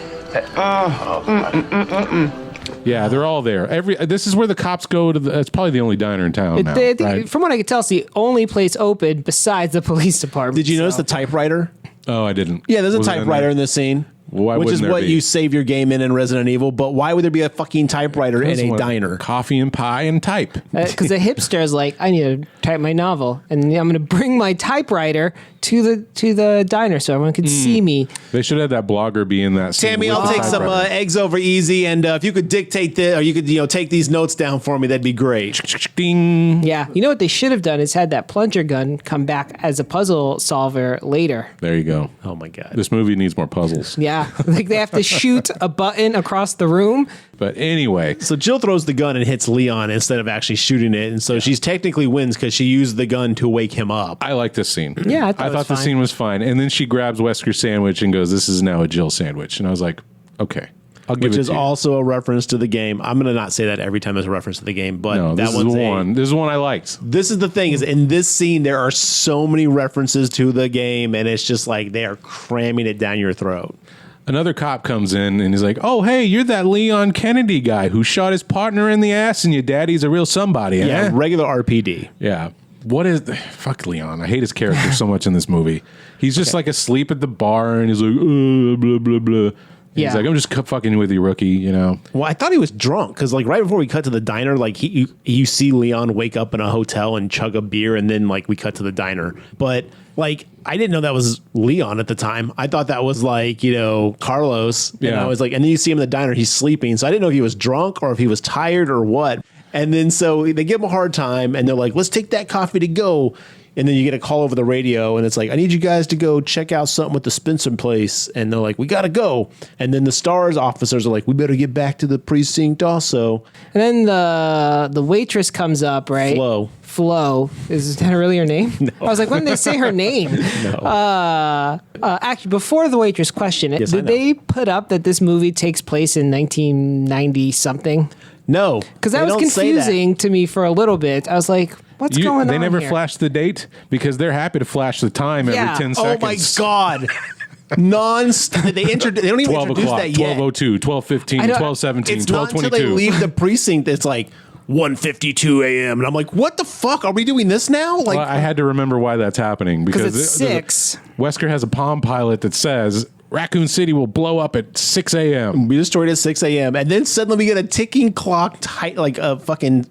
Yeah, they're all there. This is where the cops go to. It's probably the only diner in town now, I think, right? from what I can tell, it's the only place open besides the police department. Did you notice so. the typewriter? Oh, I didn't. Yeah, there's a Was it in typewriter there? in this scene. Why which is wouldn't there what be? you save your game in Resident Evil, but why would there be a fucking typewriter in a What? diner? Coffee and pie and type. Because the hipster is like, I need to type my novel, and I'm going to bring my typewriter to the diner so everyone can see me. They should have that blogger be in that scene. Tammy, with I'll the take some typewriter. eggs over easy, and if you could dictate this, or you could take these notes down for me, that'd be great. Ding. Yeah, you know what they should have done is had that plunger gun come back as a puzzle solver later. There you go. Oh my god. This movie needs more puzzles. Yeah, like they have to shoot a button across the room. But anyway, So Jill throws the gun and hits Leon instead of actually shooting it, and so she's technically wins because she used the gun to wake him up. I like this scene. Yeah, I thought it was the fine. scene was fine. And then she grabs Wesker's sandwich and goes, "This is now a Jill sandwich." And I was like, "Okay, I'll give Which it is to you." also a reference to the game. I'm going to not say that every time there's a reference to the game, but No, that this is one's the one. This is one I liked. This is the thing is in this scene there are so many references to the game, and it's just like they are cramming it down your throat. Another cop comes in and he's like, "Oh, hey, you're that Leon Kennedy guy who shot his partner in the ass, and your daddy's a real somebody." Yeah, eh?" regular RPD. Yeah. What is fuck Leon? I hate his character so much in this movie. He's just like asleep at the bar and he's like, blah blah blah. Yeah. He's like, I'm just fucking with you, rookie, you know. Well, I thought he was drunk because, like, right before we cut to the diner, like, you see Leon wake up in a hotel and chug a beer, and then, like, we cut to the diner. But, like, I didn't know that was Leon at the time. I thought that was, like, you know, Carlos. And I was like, and then you see him in the diner, he's sleeping. So I didn't know if he was drunk or if he was tired or what. And then so they give him a hard time, and they're like, let's take that coffee to go. And then you get a call over the radio, and it's like, I need you guys to go check out something with the Spencer place. And they're like, we got to go. And then the STARS officers are like, we better get back to the precinct also. And then the waitress comes up, right? Flo. Is that really her name? No. I was like, when did they say her name? No. Actually, before the waitress question, yes, did they put up that this movie takes place in 1990 something? No. Because that was confusing to me for a little bit. I was like, what's going on? They never here? flashed the date because they're happy to flash the time every 10 seconds. Oh my God. Non-stop. They don't even 12 introduce o'clock, that yet. 12:02, 12:15, 12:17, It's not 12:22. until they leave the precinct that's like 1:52 a.m. And I'm like, what the fuck? Are we doing this now? Like, Well, I had to remember why that's happening because it's 6. Wesker has a Palm Pilot that says Raccoon City will blow up at 6 a.m. We destroyed at 6 a.m. And then suddenly we get a ticking clock, like a fucking,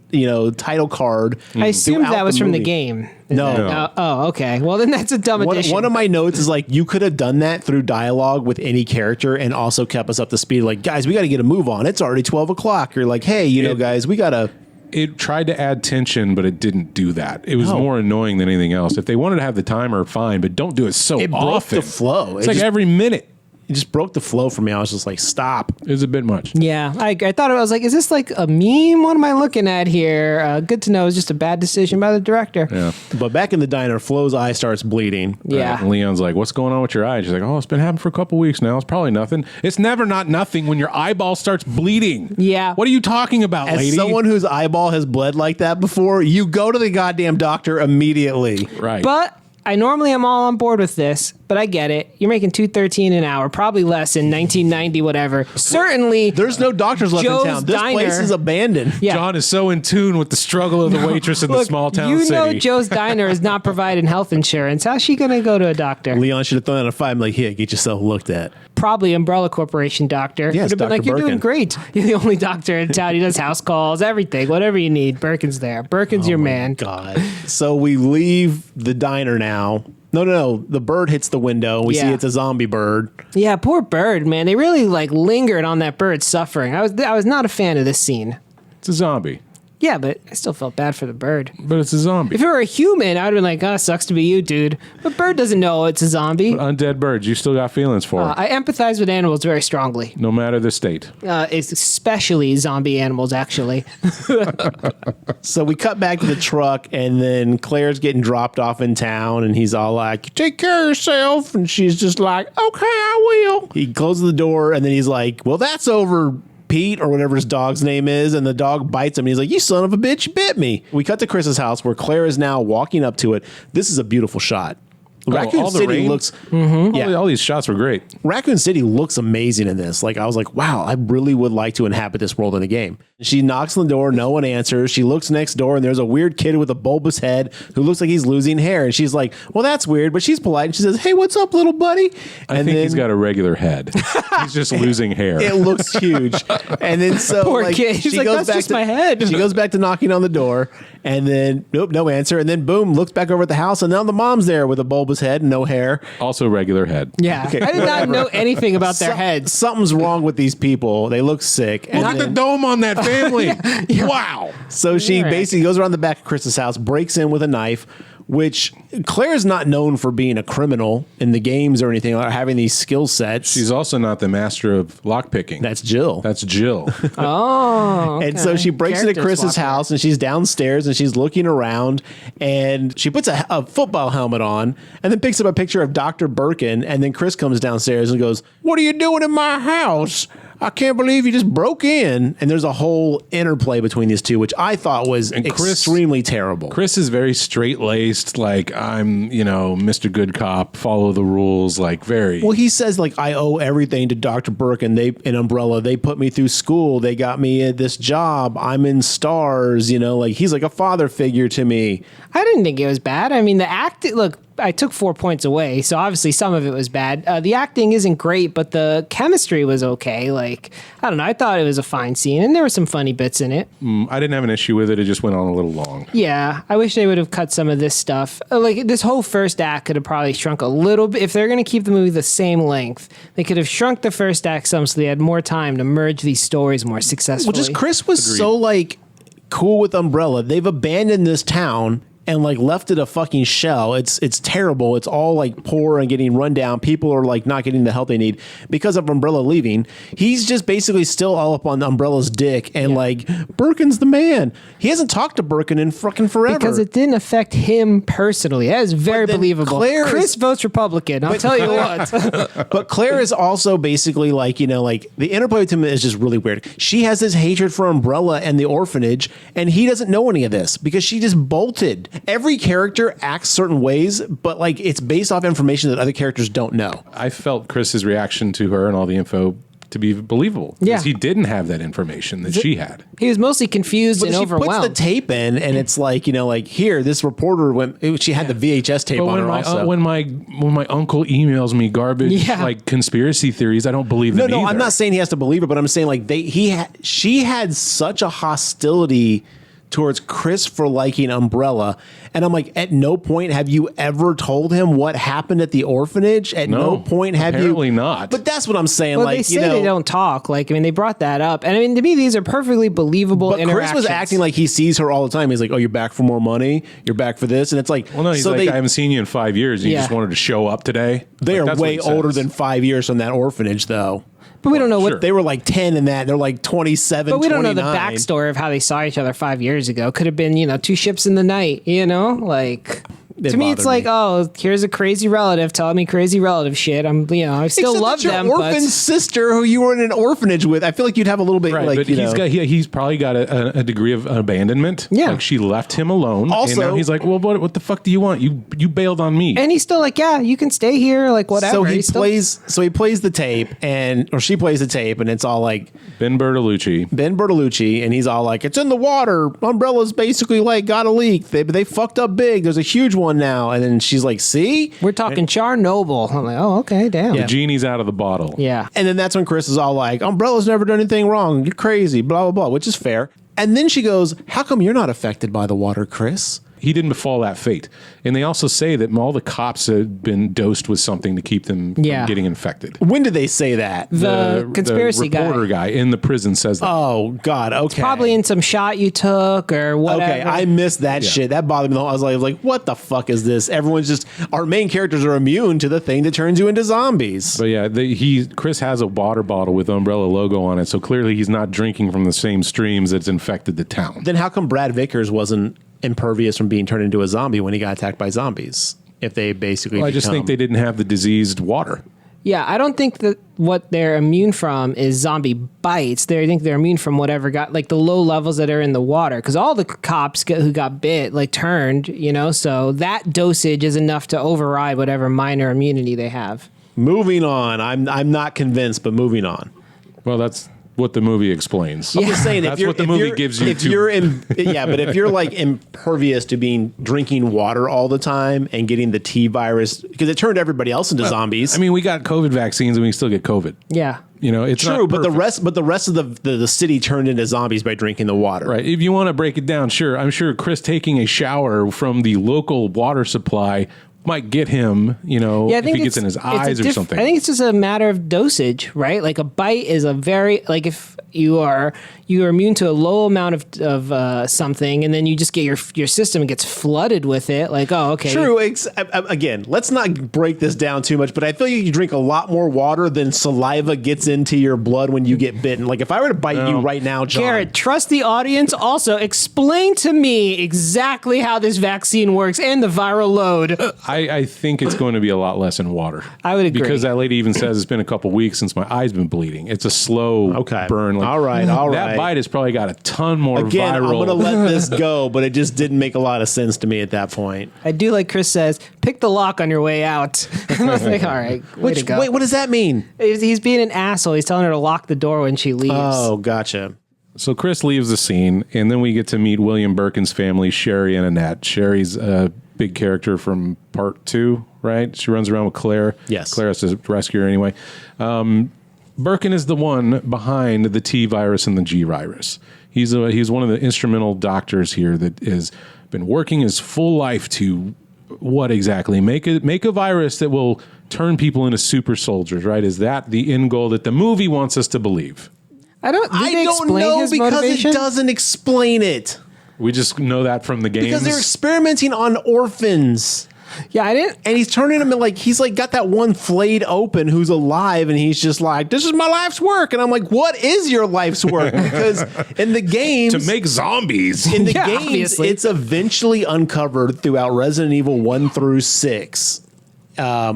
title card. I assumed throughout that was the from the movie. game. No. Oh, okay. Well, then that's a dumb addition. One of my notes is like, you could have done that through dialogue with any character and also kept us up to speed. Like, guys, we got to get a move on. It's already 12 o'clock. You're like, hey, guys, we got to. It tried to add tension, but it didn't do that. It was more annoying than anything else. If they wanted to have the timer, fine, but don't do it so It broke often. the flow. It's like every minute. It just broke the flow for me. I was just like, stop. It was a bit much. Yeah, I thought I was like, is this like a meme? What am I looking at here? Good to know. It was just a bad decision by the director. Yeah. But back in the diner, Flo's eye starts bleeding. Yeah. And Leon's like, what's going on with your eye? She's like, oh, it's been happening for a couple weeks now. It's probably nothing. It's never not nothing when your eyeball starts bleeding. Yeah. What are you talking about, As lady? someone whose eyeball has bled like that before, you go to the goddamn doctor immediately. Right. But I normally am all on board with this, but I get it. You're making $2.13 an hour, probably less in 1990, whatever. Certainly, There's no doctors left Joe's in town. This Diner- place is abandoned. Yeah. John is so in tune with the struggle of the waitress in the Look, small town you city. know Joe's Diner is not providing health insurance. How's she going to go to a doctor? Leon should have thrown out a five. Like, here, get yourself looked at. Probably Umbrella Corporation doctor. Yes, Would have been Dr. like, you're doing Birkin. great. You're the only doctor in town. He does house calls, everything, whatever you need. Birkin's there. Birkin's your man. God. So we leave the diner now. No. The bird hits the window. We see Yeah. it's a zombie bird. Yeah, poor bird, man. They really lingered on that bird suffering. I was not a fan of this scene. It's a zombie, Yeah, but I still felt bad for the bird. but it's a zombie. If it were a human, I would have been like, sucks to be you, dude. But bird doesn't know it's a zombie. Undead birds, you still got feelings for. I empathize with animals very strongly, No matter the state. especially zombie animals, actually. So we cut back to the truck, and then Claire's getting dropped off in town, and he's all like, take care of yourself. And she's just like, okay, I will. He closes the door, and then he's like, well, that's over, Pete, or whatever his dog's name is, and the dog bites him, and he's like, you son of a bitch, you bit me. We cut to Chris's house, where Claire is now walking up to it. This is a beautiful shot. Raccoon all the City rain? looks... All these shots were great. Raccoon City looks amazing in this. Like, I was like, wow, I really would like to inhabit this world in a game. She knocks on the door. No one answers. She looks next door, and there's a weird kid with a bulbous head who looks like he's losing hair. And she's like, well, that's weird. But she's polite. And she says, hey, what's up, little buddy? I think he's got a regular head. He's just losing hair. It looks huge. And then so Poor like, kid. She's like, that's just my head. She goes back to knocking on the door, and then nope, no answer. And then boom, looks back over at the house, and now the mom's there with a bulbous head and no hair. Also regular head. Yeah. Okay, I did not whatever. know anything about their heads. Something's wrong with these people. They look sick. And Look at the then- dome on that family. Wow. So she Right. basically goes around the back of Chris's house, breaks in with a knife, which Claire's not known for being a criminal in the games or anything, or having these skill sets. She's also not the master of lockpicking. That's Jill. That's Jill. Oh. And so she breaks into Character Chris's swap. house, and she's downstairs, and she's looking around, and she puts a football helmet on, and then picks up a picture of Dr. Birkin, and then Chris comes downstairs and goes, what are you doing in my house? I can't believe you just broke in. And there's a whole interplay between these two, which I thought was extremely terrible. Chris is very straight-laced, like, I'm, Mr. Good Cop, follow the rules, like, very... Well, he says, like, I owe everything to Dr. Birkin. An Umbrella. They put me through school. They got me at this job. I'm in stars, like, he's like a father figure to me. I didn't think it was bad. I mean, the acting, look, I took 4 points away, so obviously some of it was bad. The acting isn't great, but the chemistry was okay. Like, I don't know, I thought it was a fine scene, and there were some funny bits in it. I didn't have an issue with it. It just went on a little long. Yeah, I wish they would have cut some of this stuff. Like, this whole first act could have probably shrunk a little bit. If they're going to keep the movie the same length, they could have shrunk the first act some so they had more time to merge these stories more successfully. Well, just Chris was so, like, cool with Umbrella. They've abandoned this town and like left it a fucking shell. It's terrible. It's all like poor and getting run down. People are like not getting the help they need because of Umbrella leaving. He's just basically still all up on Umbrella's dick and like, Birkin's the man. He hasn't talked to Birkin in fucking forever. Because it didn't affect him personally. That is very believable. Chris votes Republican. I'll tell you what. But Claire is also basically like, you know, like the interplay with him is just really weird. She has this hatred for Umbrella and the orphanage, and he doesn't know any of this because she just bolted. Every character acts certain ways, but like it's based off information that other characters don't know. I felt Chris's reaction to her and all the info to be believable. Yeah. Because he didn't have that information that she had. He was mostly confused and overwhelmed. She puts the tape in, and it's like, you know, like here, this reporter went. She had the VHS tape on her. Also, when my uncle emails me garbage like conspiracy theories, I don't believe them. No, I'm not saying he has to believe it, but I'm saying like she had such a hostility towards Chris for liking Umbrella. And I'm like, at no point have you ever told him what happened at the orphanage? At no point have apparently you. Not. But that's what I'm saying. Well, like, they say they don't talk. Like, I mean, they brought that up. And I mean, to me, these are perfectly believable but interactions. Chris was acting like he sees her all the time. He's like, oh, you're back for more money? You're back for this? And it's like, well, no, he's like, I haven't seen you in 5 years. You just wanted to show up today. They like, are way older than 5 years from that orphanage, though. But we don't know what they were like 10 in that. They're like 27. But we don't 29. know the backstory of how they saw each other 5 years ago. Could have been, you know, two ships in the night, you know, like. To me, it's like, oh, here's a crazy relative telling me crazy relative shit. I still love them. Your orphan sister who you were in an orphanage with. I feel like you'd have a little bit, like, but he's probably got a degree of abandonment. Yeah, like she left him alone. Also, and now he's like, well, what the fuck do you want? You bailed on me. And he's still like, yeah, you can stay here, like whatever. So he plays the tape, or she plays the tape, and it's all like Ben Bertolucci, and he's all like, it's in the water. Umbrella's basically like got a leak. They fucked up big. There's a huge one now. And then she's like, see? We're talking Chernobyl. I'm like, oh, okay, damn. The genie's out of the bottle. Yeah. And then that's when Chris is all like, Umbrella's never done anything wrong. You're crazy, blah, blah, blah, which is fair. And then she goes, how come you're not affected by the water, Chris? He didn't befall that fate. And they also say that all the cops had been dosed with something to keep them from getting infected. When did they say that? The conspiracy reporter guy in the prison says that. Oh, God, okay. It's probably in some shot you took or whatever. Okay, I missed that shit. That bothered me. I was like, what the fuck is this? Everyone's just, our main characters are immune to the thing that turns you into zombies. But yeah, Chris has a water bottle with Umbrella logo on it, so clearly he's not drinking from the same streams that's infected the town. Then how come Brad Vickers wasn't impervious from being turned into a zombie when he got attacked by zombies? If they basically I just think they didn't have the diseased water. Yeah, I don't think that what they're immune from is zombie bites. I think they're immune from whatever got, like the low levels that are in the water. Because all the cops who got bit, like turned, you know, so that dosage is enough to override whatever minor immunity they have. Moving on. I'm not convinced, but moving on. Well, that's what the movie explains. I'm just saying, that's what the movie gives you. But if you're like impervious to drinking water all the time and getting the T virus, because it turned everybody else into zombies. I mean, we got COVID vaccines and we still get COVID. Yeah. You know, it's true, but the rest of the city turned into zombies by drinking the water. Right. If you want to break it down, sure. I'm sure Chris taking a shower from the local water supply might get him, you know, if he gets in his eyes or something. I think it's just a matter of dosage, right? Like a bite is a very, like if you are immune to a low amount of something, and then you just get your system gets flooded with it. Like, oh, okay. True. Again, let's not break this down too much, but I feel like you drink a lot more water than saliva gets into your blood when you get bitten. Like if I were to bite you right now, John. Garrett, trust the audience. Also, explain to me exactly how this vaccine works and the viral load. I think it's going to be a lot less in water. I would agree. Because that lady even says it's been a couple weeks since my eye's been bleeding. It's a slow burn. Like, all right. That bite has probably got a ton more Again, viral. I'm going to let this go, but it just didn't make a lot of sense to me at that point. I do like Chris says, pick the lock on your way out. I was like, all right, way to go. Wait, what does that mean? He's being an asshole. He's telling her to lock the door when she leaves. Oh, gotcha. So Chris leaves the scene, and then we get to meet William Birkin's family, Sherry and Annette. Sherry's big character from part 2, right? She runs around with Claire. Yes. Claire has to rescue her anyway. Birkin is the one behind the T virus and the G virus. He's one of the instrumental doctors here that has been working his full life to what exactly? Make a virus that will turn people into super soldiers, right? Is that the end goal that the movie wants us to believe? I don't know his because motivation? it doesn't explain it. We just know that from the games. Because they're experimenting on orphans. Yeah, I didn't. And he's turning them in like, he's like got that one flayed open who's alive and he's just like, this is my life's work. And I'm like, what is your life's work? Because in the games. to make zombies. In the Yeah, games, obviously. it's eventually uncovered throughout Resident Evil 1 through 6.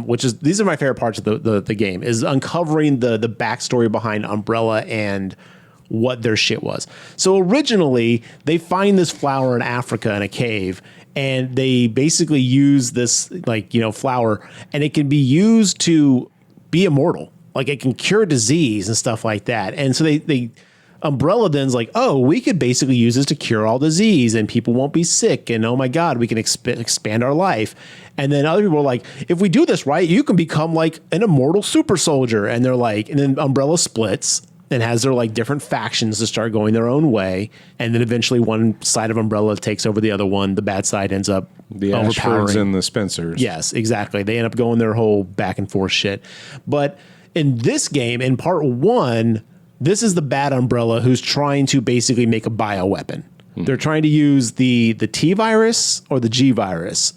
Which is, these are my favorite parts of the game, is uncovering the backstory behind Umbrella and what their shit was. So originally, they find this flower in Africa in a cave, and they basically use this flower, and it can be used to be immortal. Like it can cure disease and stuff like that. And so they Umbrella then's like, oh, we could basically use this to cure all disease and people won't be sick. And oh my God, we can expand our life. And then other people are like, if we do this right, you can become like an immortal super soldier. And they're like, and then Umbrella splits and has their like different factions to start going their own way. And then eventually one side of Umbrella takes over the other one. The bad side ends up The overpowering. Ashfords and the Spencers. Yes, exactly. They end up going their whole back and forth shit. But in this game, in part 1, this is the bad Umbrella who's trying to basically make a bioweapon. They're trying to use the T virus or the G virus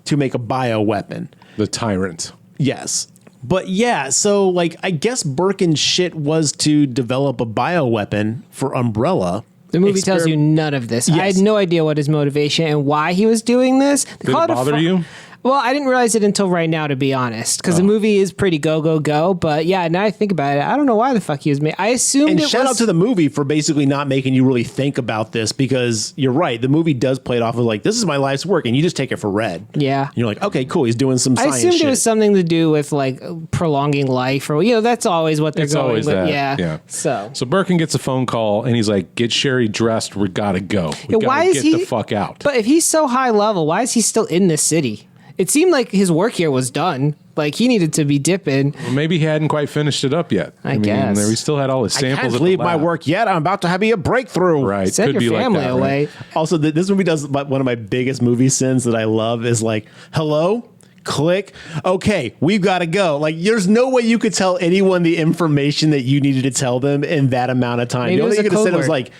to make a bioweapon. The Tyrant. Yes. But yeah, so like I guess Birkin's shit was to develop a bioweapon for Umbrella. The movie tells you none of this. Yes. I had no idea what his motivation and why he was doing this. Did it bother you? Well, I didn't realize it until right now, to be honest, because the movie is pretty go. But yeah, now I think about it, I don't know why the fuck he was made. I assumed And it shout was... out to the movie for basically not making you really think about this, because you're right. The movie does play it off of like, this is my life's work, and you just take it for read. Yeah. And you're like, okay, cool. He's doing some I science assumed shit. it was something to do with like prolonging life, or that's always what they're It's going always with. that. Yeah. So Birkin gets a phone call and he's like, "Get Sherry dressed. We gotta go. We Yeah, why gotta is get he the fuck out." But if he's so high level, why is he still in this city? It seemed like his work here was done. Like he needed to be dipping. Well, maybe he hadn't quite finished it up yet. I guess. we still had all his I samples. can't at the leave my lab. work yet. I'm about to have a breakthrough. Right. Send Could your be family like that, away. right? Also, this movie does one of my biggest movie sins that I love is like, hello? Click. Okay, we've got to go. Like, there's no way you could tell anyone the information that you needed to tell them in that amount of time. Maybe The only it was thing you a could have said code was word. like,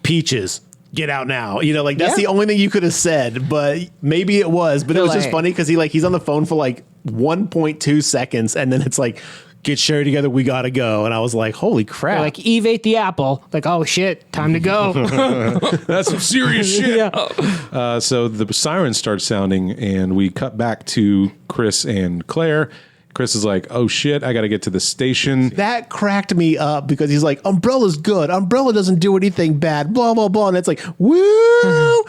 peaches. Get out now. Like that's Yeah. the only thing you could have said, but maybe it was. But it was just Like- funny because he's on the phone for like 1.2 seconds, and then it's like, get Sherry together, we gotta go. And I was like, holy crap. They're like Eve ate the apple. Like, oh shit, time to go. That's some serious shit. Yeah. So the siren starts sounding, and we cut back to Chris and Claire. Chris is like, "Oh shit, I got to get to the station." That cracked me up because he's like, Umbrella's good. Umbrella doesn't do anything bad, blah, blah, blah. And it's like, woo,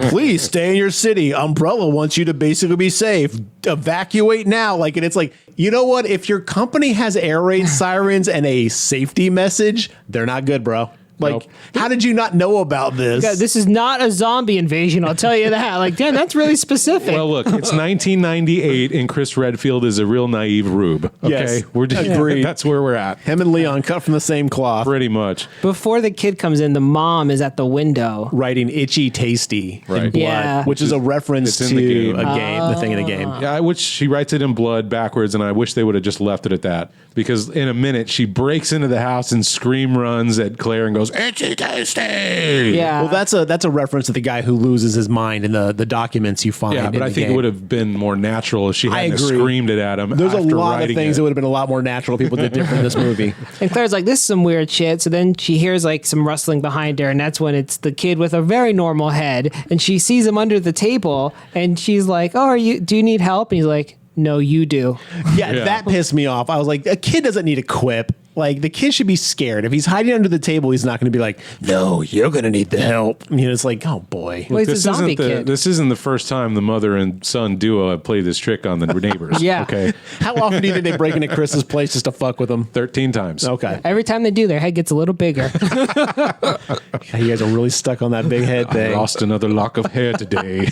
please stay in your city. Umbrella wants you to basically be safe. Evacuate now. Like, and it's like, you know what? If your company has air raid sirens and a safety message, they're not good, bro. Like, Nope. how did you not know about this? Yeah, this is not a zombie invasion, I'll tell you that. Like, damn, that's really specific. Well, look, it's 1998, and Chris Redfield is a real naive rube. Okay, Yes, we're just, agreed. that's where we're at, Him and Leon cut from the same cloth, pretty much. Before the kid comes in, the mom is at the window. writing itchy tasty in Right. blood, Yeah. which is a reference It's to in the game. a game, the thing in the game. Yeah, I wish she writes it in blood backwards, and I wish they would have just left it at that. Because in a minute, she breaks into the house and scream runs at Claire and goes, "Itchy tasty!" Yeah. Well, that's a reference to the guy who loses his mind in the documents you find. Yeah, but in I the think game. it would have been more natural if she hadn't agree. screamed it at him. There's a after lot of writing things it. that would have been a lot more natural. People did different in this movie. And Claire's like, this is some weird shit. So then she hears like some rustling behind her, and that's when it's the kid with a very normal head, and she sees him under the table, and she's like, "Oh, do you need help?" And he's like, "No, you do." Yeah, that pissed me off. I was like, a kid doesn't need a quip. Like, the kid should be scared. If he's hiding under the table, he's not going to be like, no, you're going to need the help. You know, it's like, oh, boy. Well, he's a zombie kid. This isn't the first time the mother and son duo have played this trick on the neighbors. Yeah. Okay. How often do you think they break into Chris's place just to fuck with him? 13 times. Okay. Every time they do, their head gets a little bigger. You guys are really stuck on that big head I thing. lost another lock of hair today.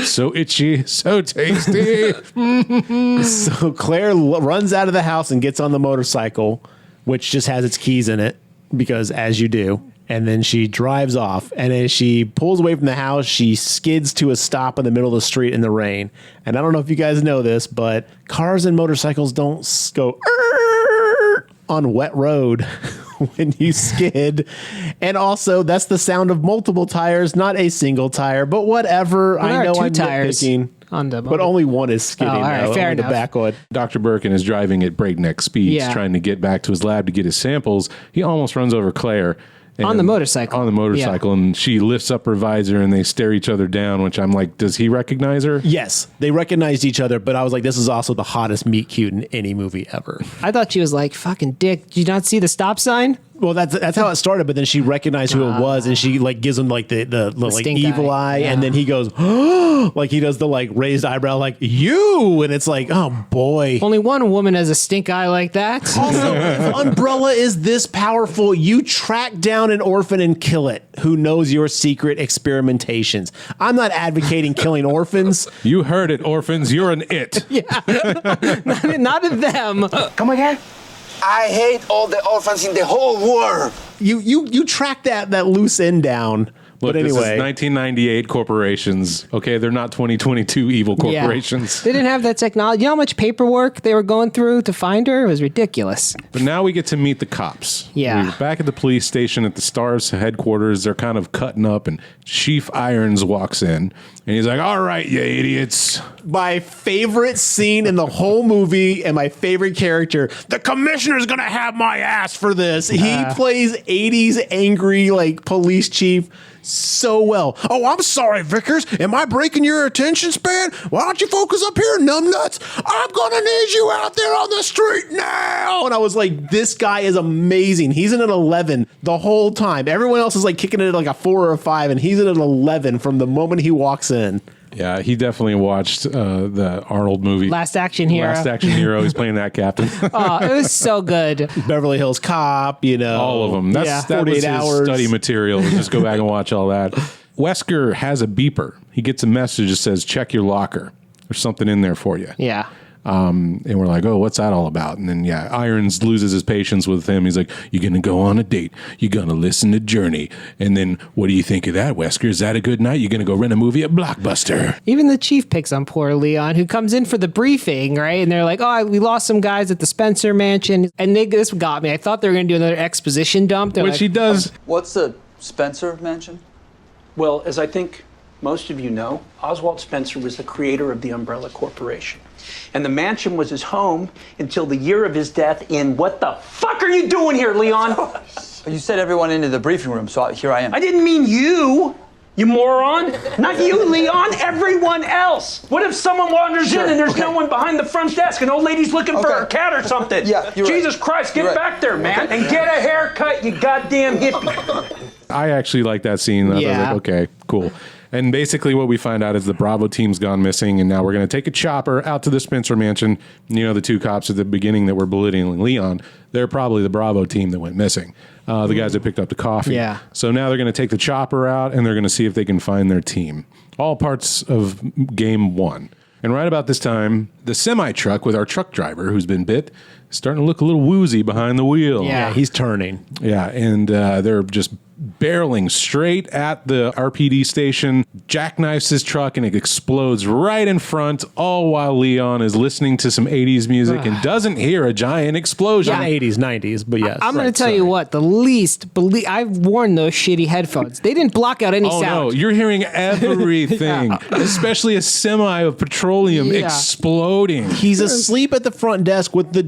So itchy, so tasty. So Claire runs out of the house and gets on the motorcycle, which just has its keys in it, because as you do. And then she drives off. And as she pulls away from the house, she skids to a stop in the middle of the street in the rain. And I don't know if you guys know this, but cars and motorcycles don't go on wet road when you skid. And also, that's the sound of multiple tires, not a single tire. But whatever. Well, I know two I'm tires nitpicking. but only one is skidding. all right, fair only the enough. back one. Dr. Birkin is driving at breakneck speeds, Yeah. trying to get back to his lab to get his samples. He almost runs over Claire. On the motorcycle. On the motorcycle. And she lifts up her visor and they stare each other down, which I'm like, does he recognize her? Yes, they recognized each other, but I was like, this is also the hottest meet cute in any movie ever. I thought she was like, fucking dick. Did you not see the stop sign? Well, that's how it started, but then she recognized who it was, and she like gives him like the like stink evil eye. eye, Yeah. and then he goes, like he does the like raised eyebrow, like you, and it's like, oh boy. Only one woman has a stink eye like that. Also, if Umbrella is this powerful, you track down an orphan and kill it. Who knows your secret experimentations? I'm not advocating killing orphans. You heard it, orphans. You're an it. Not of them. Come again? I hate all the orphans in the whole world. You track that loose end down. Look, But anyway, this is 1998 corporations. Okay, they're not 2022 evil corporations. They didn't have that technology. You know how much paperwork they were going through to find her? It was ridiculous. But now we get to meet the cops. Yeah. We're back at the police station at the Stars headquarters. They're kind of cutting up, and Chief Irons walks in, and he's like, all right, you idiots. my favorite scene in the whole movie and my favorite character. The commissioner's gonna have my ass for this. He plays 80s angry like police chief so well. Oh, I'm sorry, Vickers. Am I breaking your attention span? Why don't you focus up here, numbnuts? I'm gonna need you out there on the street now. And I was like, this guy is amazing. He's in an 11 the whole time. Everyone else is like kicking it at like a 4 or a 5, and he's in an 11 from the moment he walks in. Yeah, he definitely watched the Arnold movie. Last Action Hero. Last Action Hero. He's playing that captain. Oh, it was so good. Beverly Hills Cop, you know. All of them. That was 48 his hours. study material. Just go back and watch all that. Wesker has a beeper. He gets a message that says, check your locker. There's something in there for you. Yeah. And we're like, oh, what's that all about? And then, yeah, Irons loses his patience with him. He's like, you're going to go on a date. You're going to listen to Journey. And then what do you think of that, Wesker? Is that a good night? You're going to go rent a movie at Blockbuster. Even the chief picks on poor Leon, who comes in for the briefing, right? And they're like, oh, we lost some guys at the Spencer mansion. And this got me. I thought they were going to do another exposition dump. They're Which like, he does. What's the Spencer mansion? Well, as I think most of you know, Oswald Spencer was the creator of the Umbrella Corporation. And the mansion was his home until the year of his death in... What the fuck are you doing here, Leon? You said everyone into the briefing room, so here I am. I didn't mean you moron. Not you, Leon, everyone else. What if someone wanders in and there's no one behind the front desk, an old lady's looking for her cat or something? Yeah, you're Jesus right. Christ, get You're right. back there, man, and get a haircut, you goddamn hippie. I actually like that scene. I was Yeah. like, okay, cool. And basically what we find out is the Bravo team's gone missing, and now we're going to take a chopper out to the Spencer mansion. You know, the two cops at the beginning that were belittling Leon, they're probably the Bravo team that went missing. The guys that picked up the coffee. Yeah. So now they're going to take the chopper out, and they're going to see if they can find their team. All parts of game one. And right about this time, the semi-truck with our truck driver who's been bit is starting to look a little woozy behind the wheel. Yeah. He's turning. Yeah, and they're just barreling straight at the RPD station, jackknifes his truck, and it explodes right in front, all while Leon is listening to some 80s music and doesn't hear a giant explosion. Not 80s, 90s, but yes. I'm going to tell you what, the least believe I've worn those shitty headphones. They didn't block out any Oh sound. no, you're hearing everything, especially a semi of petroleum Yeah. exploding. He's asleep at the front desk with the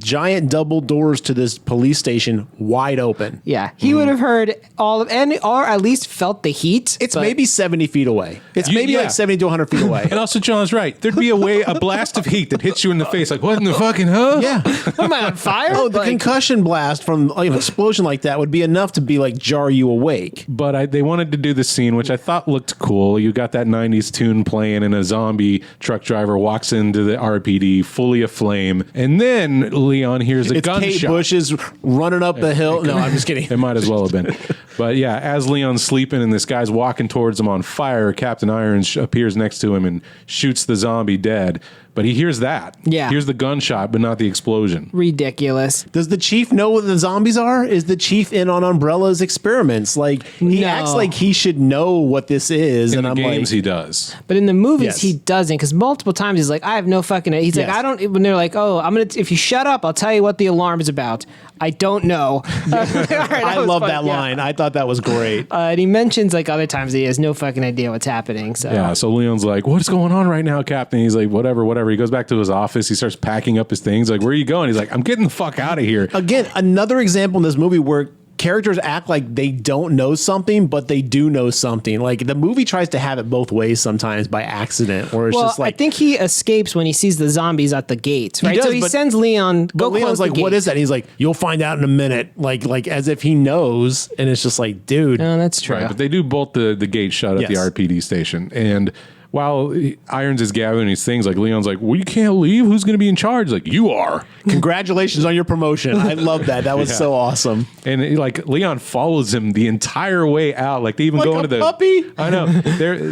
giant double doors to this police station wide open. Yeah, he would have heard heard or at least felt the heat. It's maybe 70 feet away. It's maybe like 70 to 100 feet away. And also, John's right. There'd be a blast of heat that hits you in the face. Like, what in the fucking hell? Yeah. Am I on fire? Oh, the concussion blast from an explosion like that would be enough to be like jar you awake. But they wanted to do the scene, which I thought looked cool. You got that 90s tune playing, and a zombie truck driver walks into the RPD fully aflame. And then Leon hears a gunshot. Kate Bush is running up the hill. No, I'm just kidding. It might as well have been. But yeah, as Leon's sleeping and this guy's walking towards him on fire, Captain Irons appears next to him and shoots the zombie dead. But he hears that. Yeah. Hears the gunshot, but not the explosion. Ridiculous. Does the chief know what the zombies are? Is the chief in on Umbrella's experiments? Like, he acts like he should know what this is. In and the I'm games, like, he does. But in the movies, Yes. he doesn't, because multiple times he's like, I have no fucking. He's Yes. like, I don't. When they're like, oh, if you shut up, I'll tell you what the alarm is about. I don't know. I love that line. I thought that was great. And he mentions like other times that he has no fucking idea what's happening. So Yeah, so Leon's like, what's going on right now, Captain? He's like, whatever. He goes back to his office. He starts packing up his things. Like, where are you going? He's like, I'm getting the fuck out of here. Again, another example in this movie where characters act like they don't know something, but they do know something. Like, the movie tries to have it both ways sometimes by accident, or it's just like, I think he escapes when he sees the zombies at the gates, right? does, So he but- sends Leon. but Go Leon's close like, the what gate. is that? And he's like, you'll find out in a minute. Like as if he knows. And it's just like, dude. No, that's true. Right, but they do bolt the gate shut at the Yes. RPD station. And while Irons is gathering these things, like Leon's like, well, you can't leave. Who's going to be in charge? Like, you are. Congratulations on your promotion. I love that. That was so awesome. And like Leon follows him the entire way out. Like they even Like go a into the puppy? I know.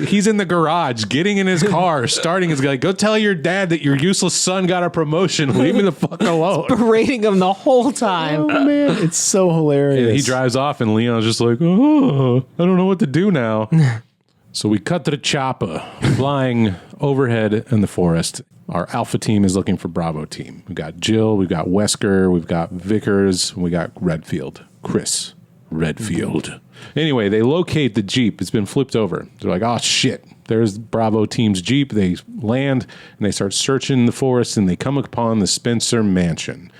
He's in the garage, getting in his car, starting his like, go tell your dad that your useless son got a promotion. Leave me the fuck alone. Berating him the whole time. Oh man, it's so hilarious. And he drives off, and Leon's just like, oh, I don't know what to do now. So we cut to the chopper flying overhead in the forest. Our Alpha team is looking for Bravo team. We've got Jill, we've got Wesker, we've got Vickers, we got Redfield. Chris Redfield. Anyway, they locate the Jeep. It's been flipped over. They're like, oh, shit. There's Bravo team's Jeep. They land, and they start searching the forest, and they come upon the Spencer Mansion.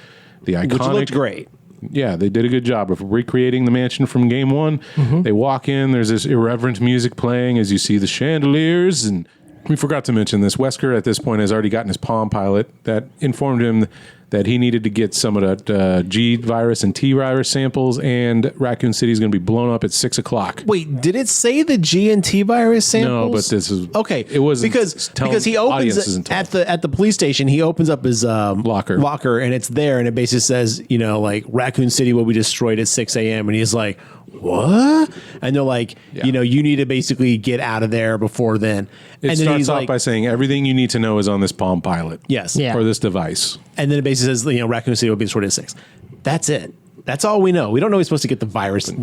The iconic... Which looked great. Yeah, they did a good job of recreating the mansion from game one. Mm-hmm. They walk in, there's this irreverent music playing as you see the chandeliers. And we forgot to mention this. Wesker at this point has already gotten his Palm Pilot that informed him that he needed to get some of that G virus and T virus samples, and Raccoon City is going to be blown up at 6 o'clock. Wait, did it say the G and T virus samples? No, but this is okay. It was because he opens at the police station. He opens up his locker, and it's there, and it basically says, like Raccoon City will be destroyed at 6 a.m. And he's like, what? And they're like, you need to basically get out of there before then. It and then starts he's off like, by saying everything you need to know is on this Palm Pilot. Yes. Yeah. Or this device. And then it basically says, Raccoon City will be destroyed at 6. That's it. That's all we know. We don't know he's supposed to get the virus. We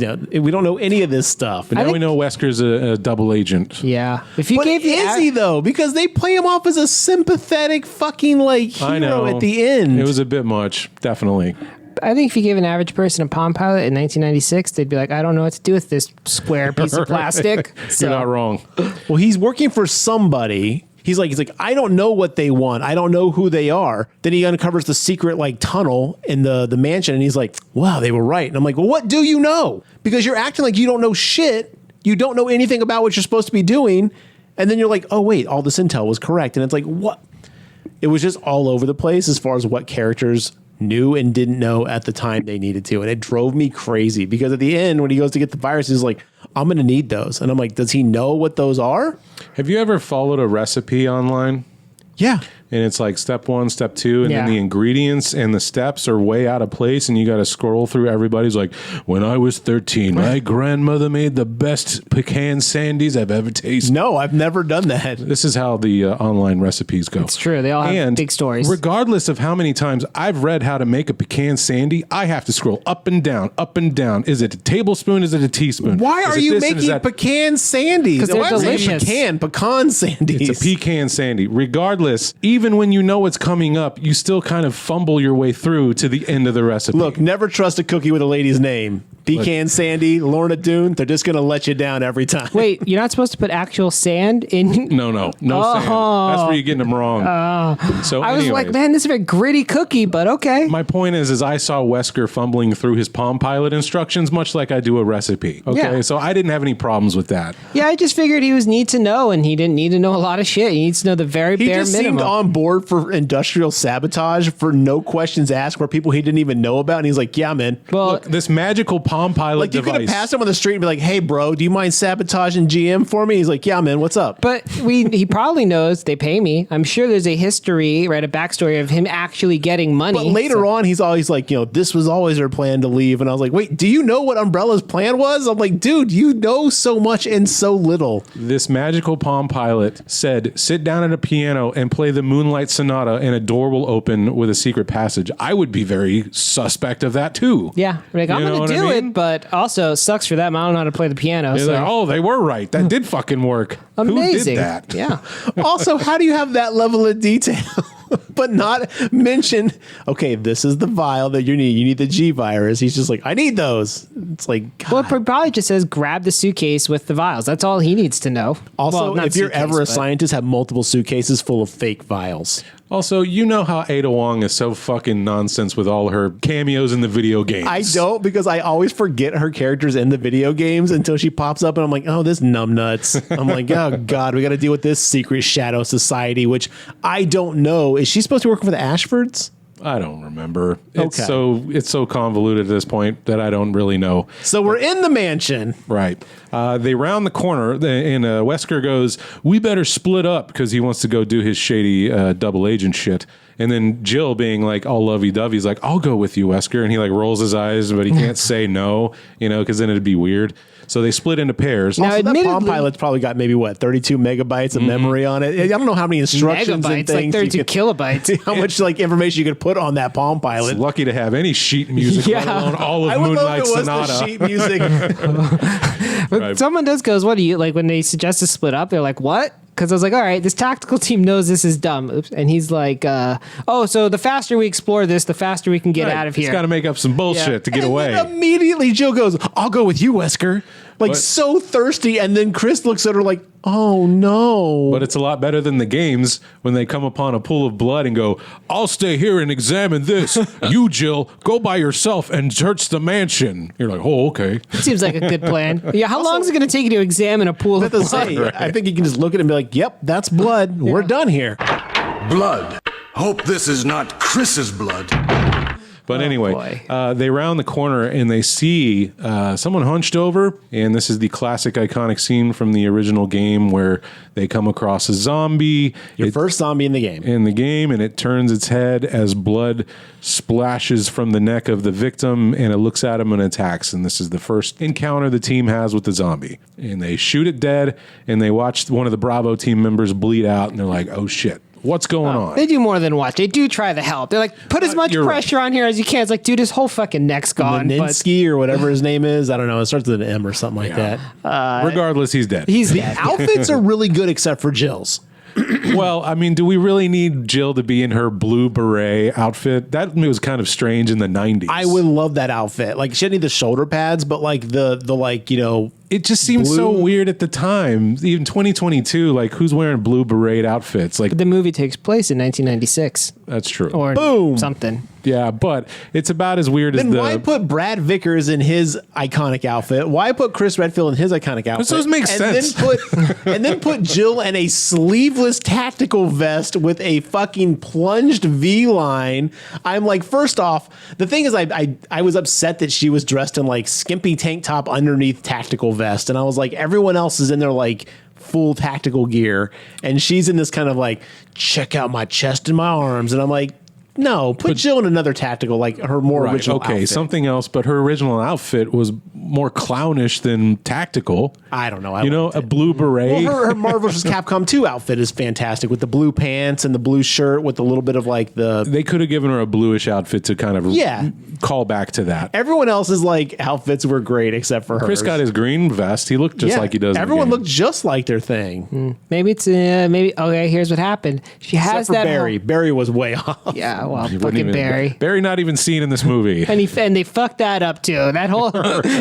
don't know any of this stuff. But now we know Wesker's a double agent. Yeah. If you But gave the is he though? Because they play him off as a sympathetic fucking I know. hero at the end. It was a bit much, definitely. I think if you gave an average person a Palm Pilot in 1996, they'd be like, I don't know what to do with this square piece of plastic. You're not wrong. Well, he's working for somebody. He's like, I don't know what they want. I don't know who they are. Then he uncovers the secret tunnel in the mansion, and he's like, wow, they were right. And I'm like, well, what do you know? Because you're acting like you don't know shit. You don't know anything about what you're supposed to be doing. And then you're like, oh, wait, all this intel was correct. And it's like, what? It was just all over the place as far as what characters knew and didn't know at the time they needed to. And it drove me crazy because at the end, when he goes to get the virus, he's like, I'm going to need those. And I'm like, does he know what those are? Have you ever followed a recipe online? Yeah. And it's like step 1, step 2, and then Yeah. the ingredients and the steps are way out of place, and you got to scroll through everybody's like, when I was 13, my grandmother made the best pecan sandies I've ever tasted. No, I've never done that. This is how the online recipes go. It's true. They all have big stories. Regardless of how many times I've read how to make a pecan sandy, I have to scroll up and down, up and down. Is it a tablespoon? Is it a teaspoon? Why Is are it you this and is making that? pecan sandies? 'Cause they're Why is it delicious. pecan sandies? It's a pecan sandy. Regardless, even when you know what's coming up, you still kind of fumble your way through to the end of the recipe. Look, never trust a cookie with a lady's name. Pecan Sandy, Lorna Doone, they're just going to let you down every time. Wait, you're not supposed to put actual sand in? No sand. That's where you're getting them wrong. So I was like, man, this is a very gritty cookie, but okay. My point is I saw Wesker fumbling through his Palm Pilot instructions, much like I do a recipe. Okay, Yeah. so I didn't have any problems with that. Yeah, I just figured he was need to know, and he didn't need to know a lot of shit. He needs to know the very He bare just minimum. seemed on board for industrial sabotage for no questions asked for people he didn't even know about. And he's like, yeah, man. Well, Look, this magical Palm Pilot Like, you could have device. passed him on the street and be like, hey, bro, do you mind sabotaging GM for me? He's like, yeah, man, what's up? but he probably knows they pay me. I'm sure there's a history, right, a backstory of him actually getting money. But later on, he's always like, this was always our plan to leave. And I was like, wait, do you know what Umbrella's plan was? I'm like, dude, you know so much and so little. This magical Palm Pilot said, sit down at a piano and play the Moonlight Sonata and a door will open with a secret passage. I would be very suspect of that too. Yeah, like, I'm You know going what to I do mean? it, but also sucks for them. I don't know how to play the piano. They're So. like, oh, they were right. That did fucking work. Amazing. Who did that? Yeah. Also, how do you have that level of detail, but not mention, okay, this is the vial that you need. You need the G virus. He's just like, I need those. It's like, God. Well, it probably just says grab the suitcase with the vials. That's all he needs to know. Also, Well, not if you're suitcase, ever a but- scientist, have multiple suitcases full of fake vials. Also, you know how Ada Wong is so fucking nonsense with all her cameos in the video games. I don't, because I always forget her characters in the video games until she pops up and I'm like, oh, this numbnuts. I'm like, oh God, we got to deal with this secret shadow society, which I don't know. Is she supposed to work for the Ashfords? I don't remember. Okay. It's so convoluted at this point that I don't really know. So we're in the mansion. Right. They round the corner, and Wesker goes, we better split up, because he wants to go do his shady double agent shit. And then Jill, being like all lovey-dovey, is like, I'll go with you, Wesker. And he like rolls his eyes, but he can't say no, because then it'd be weird. So they split into pairs. Now, Also, that Palm admittedly- Pilot's probably got maybe 32 megabytes of memory on it. I don't know how many instructions and Megabytes, like things. 32 you could- kilobytes. How much information you could put on that Palm Pilot? It's lucky to have any sheet music, let Yeah. alone all of I would love Moonlight if it was Sonata. the sheet music. But Right. someone does goes, what do you, like when they suggest to split up, they're like, what? Because I was like, all right, this tactical team knows this is dumb. Oops. And he's like, oh, so the faster we explore this, the faster we can get out of here. He's got to make up some bullshit Yeah. to get And away. then immediately Jill goes, I'll go with you, Wesker. Like, But- so thirsty. And then Chris looks at her like, oh no. But it's a lot better than the games when they come upon a pool of blood and go, I'll stay here and examine this. You, Jill, go by yourself and search the mansion. You're like, oh, okay. Seems like a good plan. Yeah, how long is it going to take you to examine a pool of to blood? say, I think you can just look at it and be like, yep, that's blood. We're done here. Blood. Hope this is not Chris's blood. But anyway, boy. they round the corner and they see someone hunched over. And this is the classic iconic scene from the original game where they come across a zombie. Your first zombie in the game. And it turns its head as blood splashes from the neck of the victim, and it looks at him and attacks. And this is the first encounter the team has with the zombie. And they shoot it dead, and they watch one of the Bravo team members bleed out, and they're like, oh shit, what's going on? They do more than watch. They do try to help. They're like, put as much you're pressure on here as you can. It's like, dude, his whole fucking neck's gone. But Leninsky or whatever his name is. I don't know. It starts with an M or something like that. Regardless, he's dead. he's The dead. outfits are really good except for Jill's. Well, I mean, do we really need Jill to be in her blue beret outfit? That was kind of strange in the 90s. I would love that outfit. Like, she didn't need the shoulder pads, but like the like, It just seemed so blue. weird at the time. Even 2022, like, who's wearing blue beret outfits? Like, The movie takes place in 1996 that's true. or Boom. something. Yeah, but it's about as weird Then as the... why put Brad Vickers in his iconic outfit? Why put Chris Redfield in his iconic outfit? Those make sense. And then put Jill in a sleeveless tactical vest with a fucking plunged V line. I'm like, first off, the thing is, I was upset that she was dressed in like skimpy tank top underneath tactical vest, and I was like, everyone else is in their like full tactical gear, and she's in this kind of like, check out my chest and my arms, and I'm like, no, put Jill in another tactical, like her more Right, original okay, outfit. something else, but her original outfit was more clownish than tactical. I don't know. A blue beret. Well, her Marvel vs. Capcom 2 outfit is fantastic with the blue pants and the blue shirt with a little bit of like the... They could have given her a bluish outfit to kind of Yeah. call back to that. Everyone else's like outfits were great except for hers. Chris got his green vest. He looked just Yeah, like he does in the Everyone game. looked just like their thing. Maybe it's okay. Here's what happened. She has Except for that Barry. Barry was way off. Yeah, well, He wouldn't fucking even- Barry. Barry not even seen in this movie. And they fucked that up too. That whole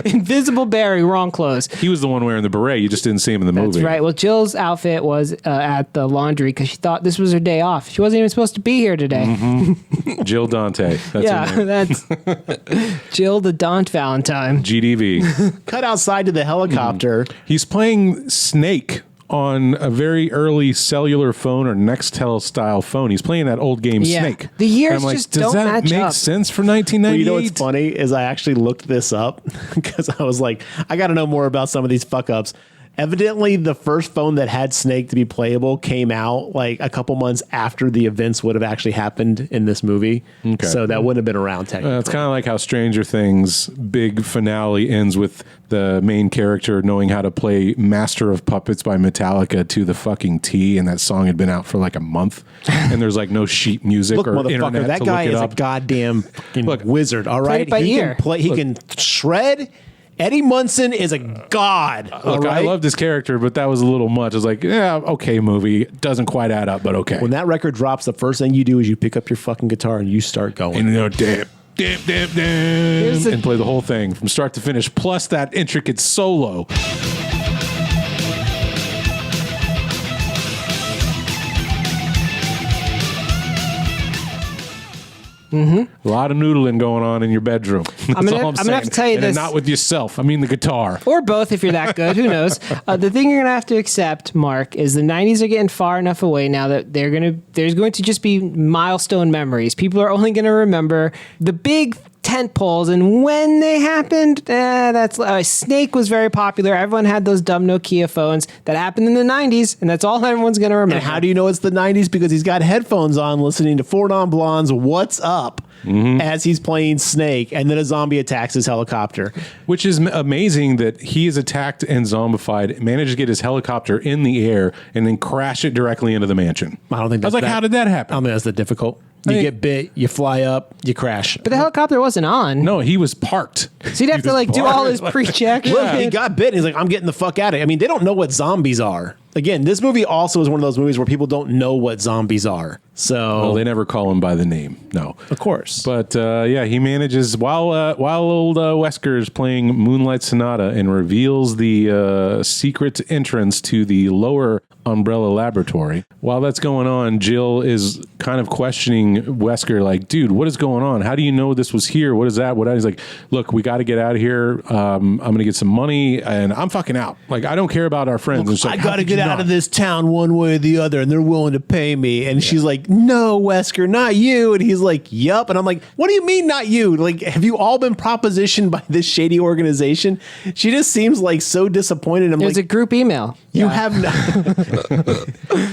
invisible Barry, wrong clothes. He was the one wearing the beret. You just didn't see him in the movie. That's right. Well, Jill's outfit was at the laundry because she thought this was her day off. She wasn't even supposed to be here today. Mm-hmm. Jill Dante. That's her name. That's Jill the Daunt Valentine. GDV. Cut outside to the helicopter. He's playing Snake on a very early cellular phone or Nextel style phone. He's playing that old game Yeah. Snake. The years And I'm like, just does don't that match make up. sense for Well, 1998? you know what's funny is I actually looked this up because I was like, I got to know more about some of these fuck ups. Evidently, the first phone that had Snake to be playable came out like a couple months after the events would have actually happened in this movie. Okay. So that wouldn't have been around technically. It's kind of like how Stranger Things' big finale ends with the main character knowing how to play Master of Puppets by Metallica to the fucking T, and that song had been out for like a month, and there's like no sheet music Look, or motherfucker, internet that to guy look it is a up. goddamn fucking Look, wizard. All right, it by ear. He can shred. Eddie Munson is a god. all Look, I right? loved his character, but that was a little much. I was like, yeah, okay, movie. Doesn't quite add up, but okay. When that record drops, the first thing you do is you pick up your fucking guitar and you start going. And you know, damn, and play the whole thing from start to finish, plus that intricate solo. A lot of noodling going on in your bedroom. That's I'm gonna all I'm have to saying. tell you And this. not with yourself. I mean the guitar. Or both if you're that good. Who knows? The thing you're going to have to accept, Mark, is the 90s are getting far enough away now that there's going to just be milestone memories. People are only going to remember the big tent poles, and when they happened, that's Snake was very popular. Everyone had those dumb Nokia phones that happened in the 90s, and that's all everyone's going to remember. And how do you know it's the 90s? Because he's got headphones on listening to Four Non Blonde's What's Up as he's playing Snake, and then a zombie attacks his helicopter. Which is amazing that he is attacked and zombified, managed to get his helicopter in the air, and then crash it directly into the mansion. I don't think I was that's like, how did that I happen? don't think that's that difficult. You get bit, you fly up, you crash. But the helicopter wasn't on. No, he was parked. So he'd have to like do all his pre-check. Look, he got bit and he's like, I'm getting the fuck out of here. I mean, they don't know what zombies are. Again, this movie also is one of those movies where people don't know what zombies are. So, Well, they never call him by the name. No. of course. But yeah, he manages while old Wesker is playing Moonlight Sonata and reveals the secret entrance to the lower Umbrella Laboratory. While that's going on, Jill is kind of questioning Wesker, like, dude, what is going on? How do you know this was here? What is that? He's like, look, we got to get out of here. I'm going to get some money and I'm fucking out. Like, I don't care about our friends. And she's like, I got to get out of this town one way or the other, and they're willing to pay me. And she's like, no, Wesker, not you. And he's like, yup. And I'm like, what do you mean, not you? Like, have you all been propositioned by this shady organization? She just seems like so disappointed. I'm It was like, a group email. you have not.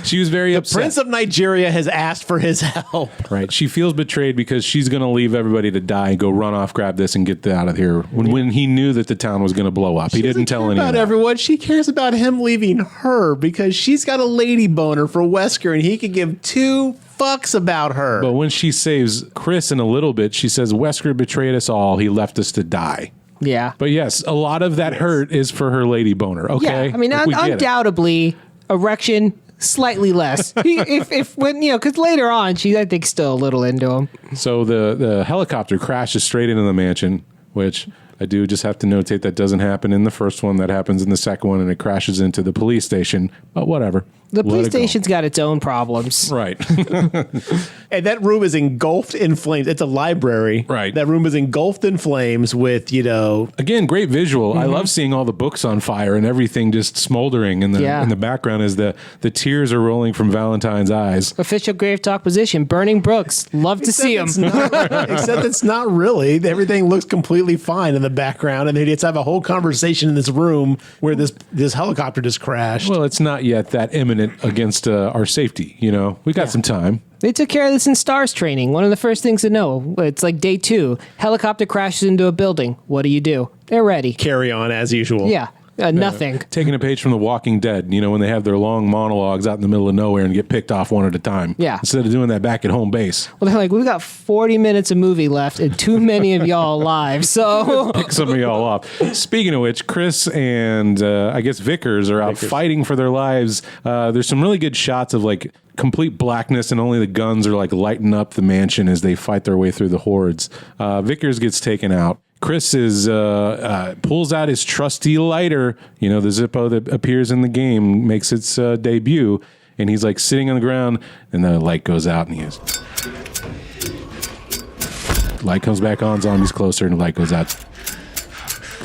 She was very upset. Prince of Nigeria has asked for his help. Right. She feels betrayed because she's going to leave everybody to die and go run off, grab this, and get out of here. When he knew that the town was going to blow up, he didn't tell anyone. About everyone, she cares about him leaving her because she's got a lady boner for Wesker, and he could give two fucks about her. But when she saves Chris in a little bit, she says, Wesker betrayed us all. He left us to die. Yeah. But yes, a lot of that hurt is for her lady boner. Okay. Yeah. I mean, Like, we get it. undoubtedly, erection slightly less. if when because later on, she I think still a little into him. So the helicopter crashes straight into the mansion, which I do just have to notate that doesn't happen in the first one. That happens in the second one, and it crashes into the police station. But whatever. The Let police it go. station's got its own problems. Right. And that room is engulfed in flames. It's a library. Right. That room is engulfed in flames with, Again, great visual. I love seeing all the books on fire and everything just smoldering in the background as the tears are rolling from Valentine's eyes. Official Grave Talk position. Burning Brooks. Love to see him. Except it's not really. Everything looks completely fine in the background. And they just have a whole conversation in this room where this helicopter just crashed. Well, it's not yet that imminent against our safety. We got some time. They took care of this in STARS training. One of the first things to know. It's like day 2. Helicopter crashes into a building. What do? They're ready. Carry on as usual. Yeah. Nothing. Taking a page from The Walking Dead, when they have their long monologues out in the middle of nowhere and get picked off one at a time. Yeah. Instead of doing that back at home base. Well, they're like, we've got 40 minutes of movie left and too many of y'all alive. So Pick some of y'all off. Speaking of which, Chris and I guess Vickers are out fighting for their lives. There's some really good shots of like complete blackness, and only the guns are like lighting up the mansion as they fight their way through the hordes. Vickers gets taken out. Chris is pulls out his trusty lighter, the Zippo that appears in the game, makes its debut, and he's like sitting on the ground, and the light goes out, and he goes. Light comes back on, zombies closer, and the light goes out.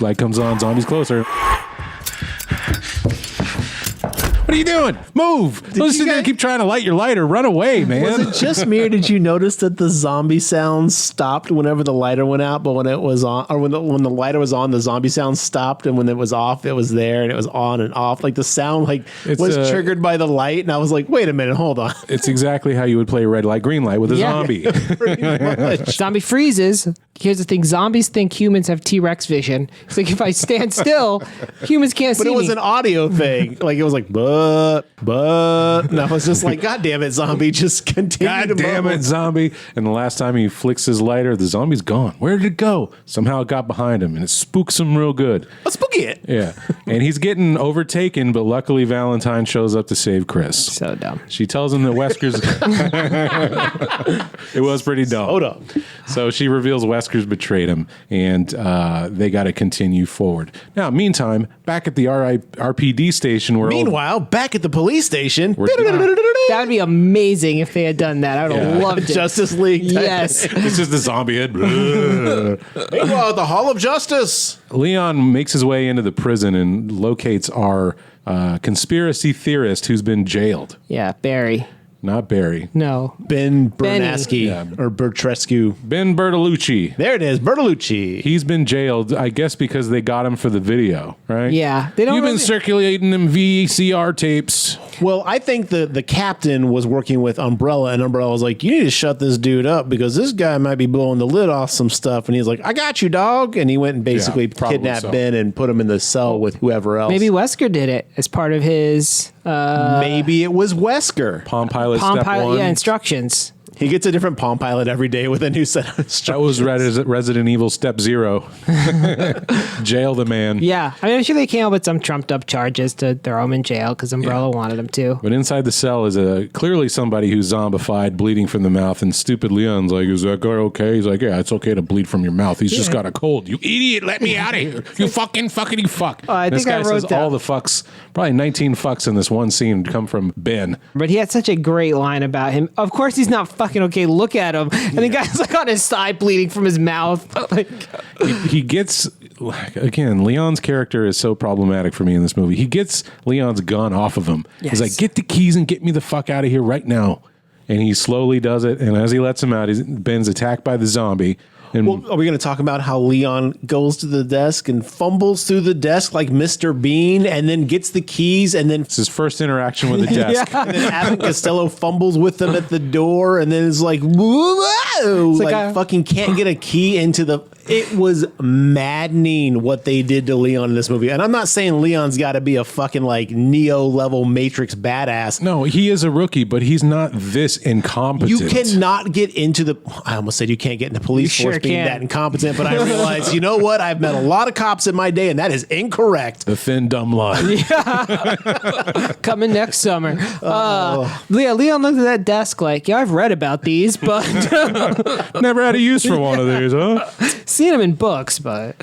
Light comes on, zombies closer. What are you doing? Move! Don't sit there and keep trying to light your lighter. Run away, man. Was it just me, or did you notice that the zombie sound stopped whenever the lighter went out, but when it was on, or when the lighter was on, the zombie sound stopped, and when it was off, it was there, and it was on and off. Like the sound was triggered by the light, and I was like, wait a minute, hold on. It's exactly how you would play red light, green light with a zombie. Pretty much. Zombie freezes. Here's the thing: zombies think humans have T-Rex vision. It's like if I stand still, humans can't see me. But it was an audio thing. Like it was like, but, and I was just like, God damn it, zombie, just continue to move. God damn it, zombie. And the last time he flicks his lighter, the zombie's gone. Where did it go? Somehow it got behind him, and it spooks him real good. Let's spooky it. Yeah. And he's getting overtaken, but luckily Valentine shows up to save Chris. So dumb. She tells him that Wesker's... It was pretty dumb. Hold up. So she reveals Wesker's betrayed him, and they got to continue forward. Now, meantime, back at the RPD station... Meanwhile, back at the police station... That would be amazing if they had done that. I would have loved it. Justice League. Yes. This is the zombie head. Meanwhile, the Hall of Justice. Leon makes his way into the prison and locates our conspiracy theorist who's been jailed. Yeah, Barry. Not Barry. No. Ben Bernaschi. Or Bertrescu. Ben Bertolucci. There it is, Bertolucci. He's been jailed, I guess, because they got him for the video, right? Yeah. They don't You've been circulating them VCR tapes. Well, I think the captain was working with Umbrella, and Umbrella was like, you need to shut this dude up because this guy might be blowing the lid off some stuff. And he's like, I got you, dog. And he went and basically kidnapped Ben and put him in the cell with whoever else. Maybe Wesker did it as part of his... Maybe it was Wesker. Palm Pilot Step 1. Yeah, instructions. He gets a different Palm Pilot every day with a new set of instructions. That was Resident Evil Step 0. Jail the man. Yeah. I mean, I'm sure they came up with some trumped up charges to throw him in jail because Umbrella wanted him to. But inside the cell is clearly somebody who's zombified, bleeding from the mouth, and stupid Leon's like, is that guy okay? He's like, yeah, it's okay to bleed from your mouth. He's just got a cold. You idiot, let me out of here. You fucking fuck. I this think guy I wrote says down. all the fucks, probably 19 fucks in this one scene come from Ben. But he had such a great line about him. Of course he's not fucking okay. Look at him. And the guy's like on his side bleeding from his mouth. He gets, again, Leon's character is so problematic for me in this movie. He gets Leon's gun off of him. Yes. He's like, get the keys and get me the fuck out of here right now. And he slowly does it. And as he lets him out, Ben's attacked by the zombie. And well, are we going to talk about how Leon goes to the desk and fumbles through the desk like Mr. Bean and then gets the keys and then... It's his first interaction with a desk. And then Abbott Costello fumbles with them at the door and then is like, whoa, like fucking can't get a key into the... It was maddening what they did to Leon in this movie. And I'm not saying Leon's got to be a fucking like Neo level Matrix badass. No, he is a rookie, but he's not this incompetent. You cannot get into the... I almost said you can't get into police force being that incompetent, but I realized, you know what? I've met a lot of cops in my day, and that is incorrect. The thin, dumb line. Yeah. Coming next summer. Leon looked at that desk like, yeah, I've read about these, but... Never had a use for one of these, huh? Seen them in books, but...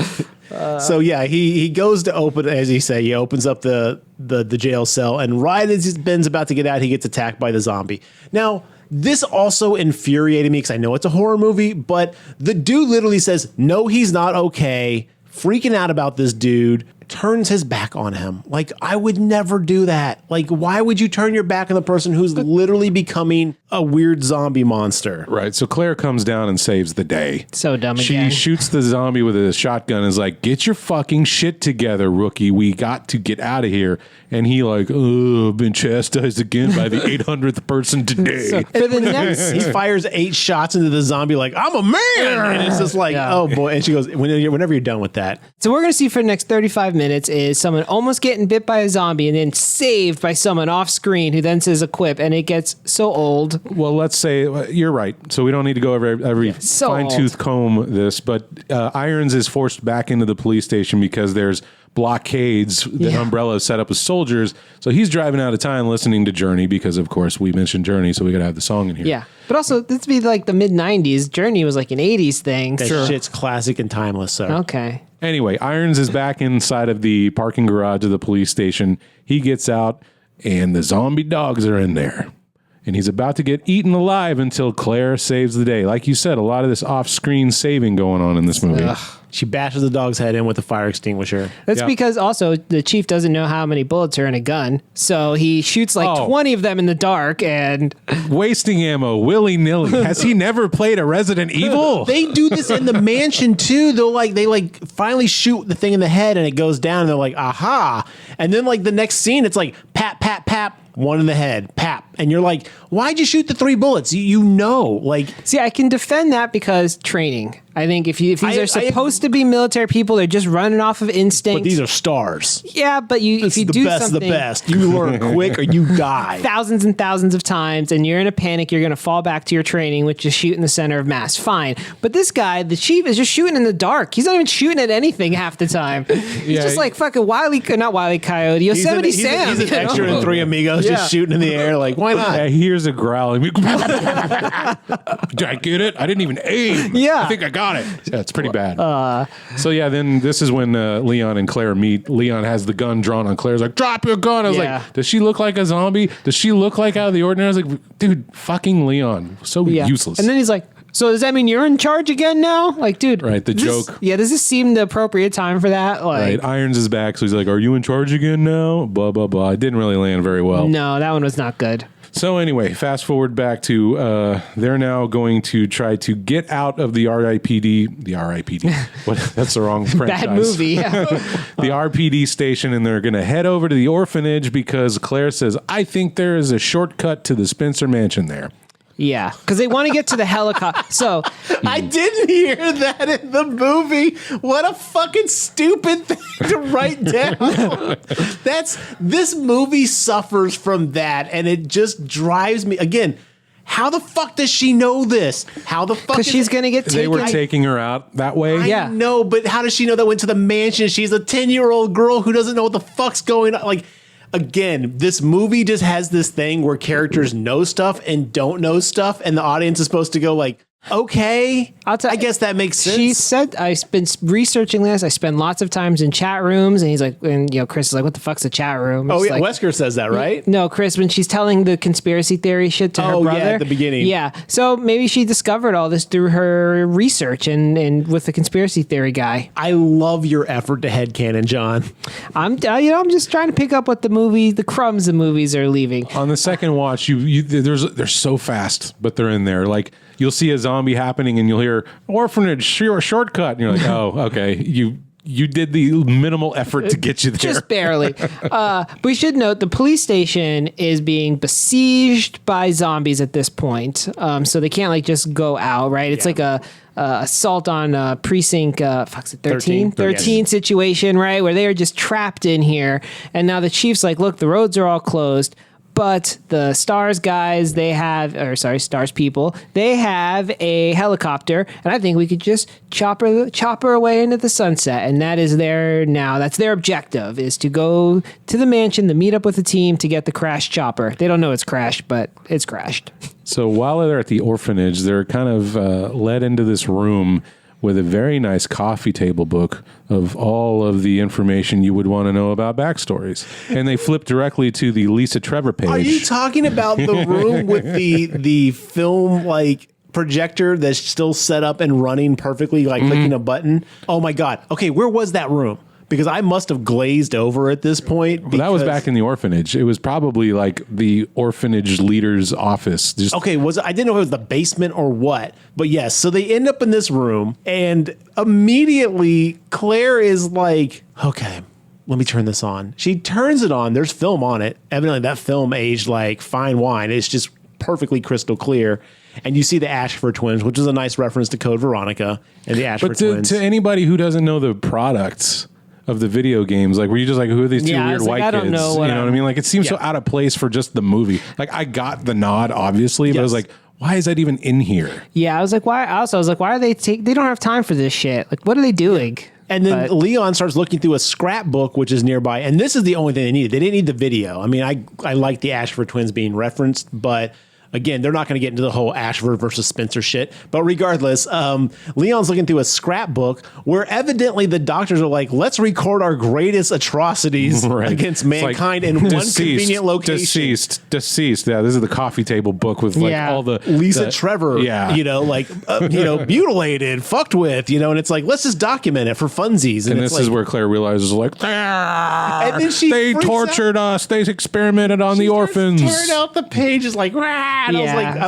So yeah, he goes to open, as he said, he opens up the jail cell, and right as Ben's about to get out, he gets attacked by the zombie. Now, this also infuriated me because I know it's a horror movie, but the dude literally says, no, he's not okay, freaking out about this dude, turns his back on him. Like, I would never do that. Like, why would you turn your back on the person who's literally becoming a weird zombie monster? Right. So Claire comes down and saves the day. So dumb She again. shoots the zombie with a shotgun and is like, get your fucking shit together, rookie. We got to get out of here. And he like, oh, I've been chastised again by the 800th person today. So, for the next... He fires 8 shots into the zombie like, I'm a man! And it's just like, oh boy. And she goes, whenever you're done with that. So we're going to see for the next 35 minutes is someone almost getting bit by a zombie and then saved by someone off screen who then says a quip, and it gets so old. Well, let's say you're right. So we don't need to go over every so fine-tooth comb this, but Irons is forced back into the police station because there's blockades that Umbrella set up with soldiers. So he's driving out of town listening to Journey because, of course, we mentioned Journey, so we got to have the song in here. Yeah. But also, this would be like the mid-90s. Journey was like an 80s thing. That shit's classic and timeless, sir. Okay. Anyway, Irons is back inside of the parking garage of the police station. He gets out, and the zombie dogs are in there. And he's about to get eaten alive until Claire saves the day. Like you said, a lot of this off-screen saving going on in this movie. Ugh. She bashes the dog's head in with a fire extinguisher. That's because also the chief doesn't know how many bullets are in a gun. So he shoots like 20 of them in the dark and... Wasting ammo willy-nilly. Has he never played a Resident Evil? They do this in the mansion too. They finally shoot the thing in the head and it goes down and they're like, aha. And then like the next scene, it's like, pap, pap, pap. One in the head, pap. And you're like, why'd you shoot the 3 bullets? You know, like... See, I can defend that because training. I think if these are supposed to be military people, they're just running off of instinct. But these are stars. Yeah, but if you do something... the best. You learn quick or you die. Thousands and thousands of times, and you're in a panic, you're going to fall back to your training, which is shoot in the center of mass. Fine. But this guy, the chief, is just shooting in the dark. He's not even shooting at anything half the time. He's just like fucking not Wile E. Coyote, Yosemite Sam. He's an extra in Three Amigos, just shooting in the air. Like, why not? Yeah, here's a growling. Did I get it? I didn't even aim. Yeah. I think I got it. Yeah, it's pretty bad. So yeah, then this is when Leon and Claire meet. Leon has the gun drawn on Claire's like, drop your gun. I was like, does she look like a zombie? Does she look like out of the ordinary? I was like, dude, fucking Leon. So useless. And then he's like, so does that mean you're in charge again now? Like, dude. Right, the joke. Does this seem the appropriate time for that? Like, right, Irons is back, so he's like, are you in charge again now? Blah, blah, blah. It didn't really land very well. No, that one was not good. So anyway, fast forward back to they're now going to try to get out of the RIPD. The RIPD. What? That's the wrong franchise. Bad movie. Yeah. The RPD station, and they're going to head over to the orphanage because Claire says, I think there is a shortcut to the Spencer mansion there. Yeah, because they want to get to the helicopter. So I didn't hear that in the movie. What a fucking stupid thing to write down. This movie suffers from that, and it just drives me again. How the fuck does she know this? How the fuck? Because she's gonna get taken. They were taking her out that way. Yeah, no, but how does she know that went to the mansion? She's a 10-year-old girl who doesn't know what the fuck's going on. Like. Again, this movie just has this thing where characters know stuff and don't know stuff, and the audience is supposed to go like, okay, I guess that makes sense. She said, I've been researching this. I spend lots of times in chat rooms. And he's like, and Chris is like, what the fuck's a chat room? Oh, yeah. Like, Wesker says that, right? No, Chris, when she's telling the conspiracy theory shit to her brother. Yeah, at the beginning. Yeah. So maybe she discovered all this through her research and with the conspiracy theory guy. I love your effort to headcanon, John. I'm just trying to pick up what the crumbs the movies are leaving. On the second watch, they're so fast, but they're in there. Like, you'll see a zombie happening and you'll hear orphanage shortcut and you're like, oh, okay, you did the minimal effort to get you there. Just barely. But we should note the police station is being besieged by zombies at this point, so they can't like just go out, right? It's like a assault on precinct 13 situation, right, where they are just trapped in here, and now the chief's like, look, the roads are all closed. But the Stars guys, Stars people, they have a helicopter, and I think we could just chop her away into the sunset, and that is that's their objective, is to go to the mansion, to meet up with the team to get the crashed chopper. They don't know it's crashed, but it's crashed. So while they're at the orphanage, they're kind of led into this room with a very nice coffee table book of all of the information you would want to know about backstories. And they flip directly to the Lisa Trevor page. Are you talking about the room with the film like projector that's still set up and running perfectly, like clicking a button? Oh my God. Okay, where was that room? Because I must have glazed over at this point. Well, that was back in the orphanage. It was probably like the orphanage leader's office. Okay, I didn't know if it was the basement or what. But yes, so they end up in this room, and immediately Claire is like, okay, let me turn this on. She turns it on. There's film on it. Evidently that film aged like fine wine. It's just perfectly crystal clear. And you see the Ashford twins, which is a nice reference to Code Veronica and the Ashford twins. To anybody who doesn't know the products of the video games, like, were you just like, who are these two weird white kids? Don't know you know what I mean? Like, it seems so out of place for just the movie. Like, I got the nod, obviously, but I was like, why is that even in here? Yeah, I was like, why? Also, I was like, why are they don't have time for this shit? Like, what are they doing? And then but- Leon starts looking through a scrapbook, which is nearby. And this is the only thing they needed. They didn't need the video. I mean, I like the Ashford twins being referenced, but again, they're not going to get into the whole Ashford versus Spencer shit. But regardless, Leon's looking through a scrapbook where evidently the doctors are like, let's record our greatest atrocities against mankind in one convenient location. Deceased. Yeah, this is the coffee table book with like all the Lisa Trevor, yeah. Mutilated, fucked with, and it's like, let's just document it for funsies. And it's this is where Claire realizes like, and then they tortured us. They experimented on the orphans. Tearing out the pages like, rah! And Yeah,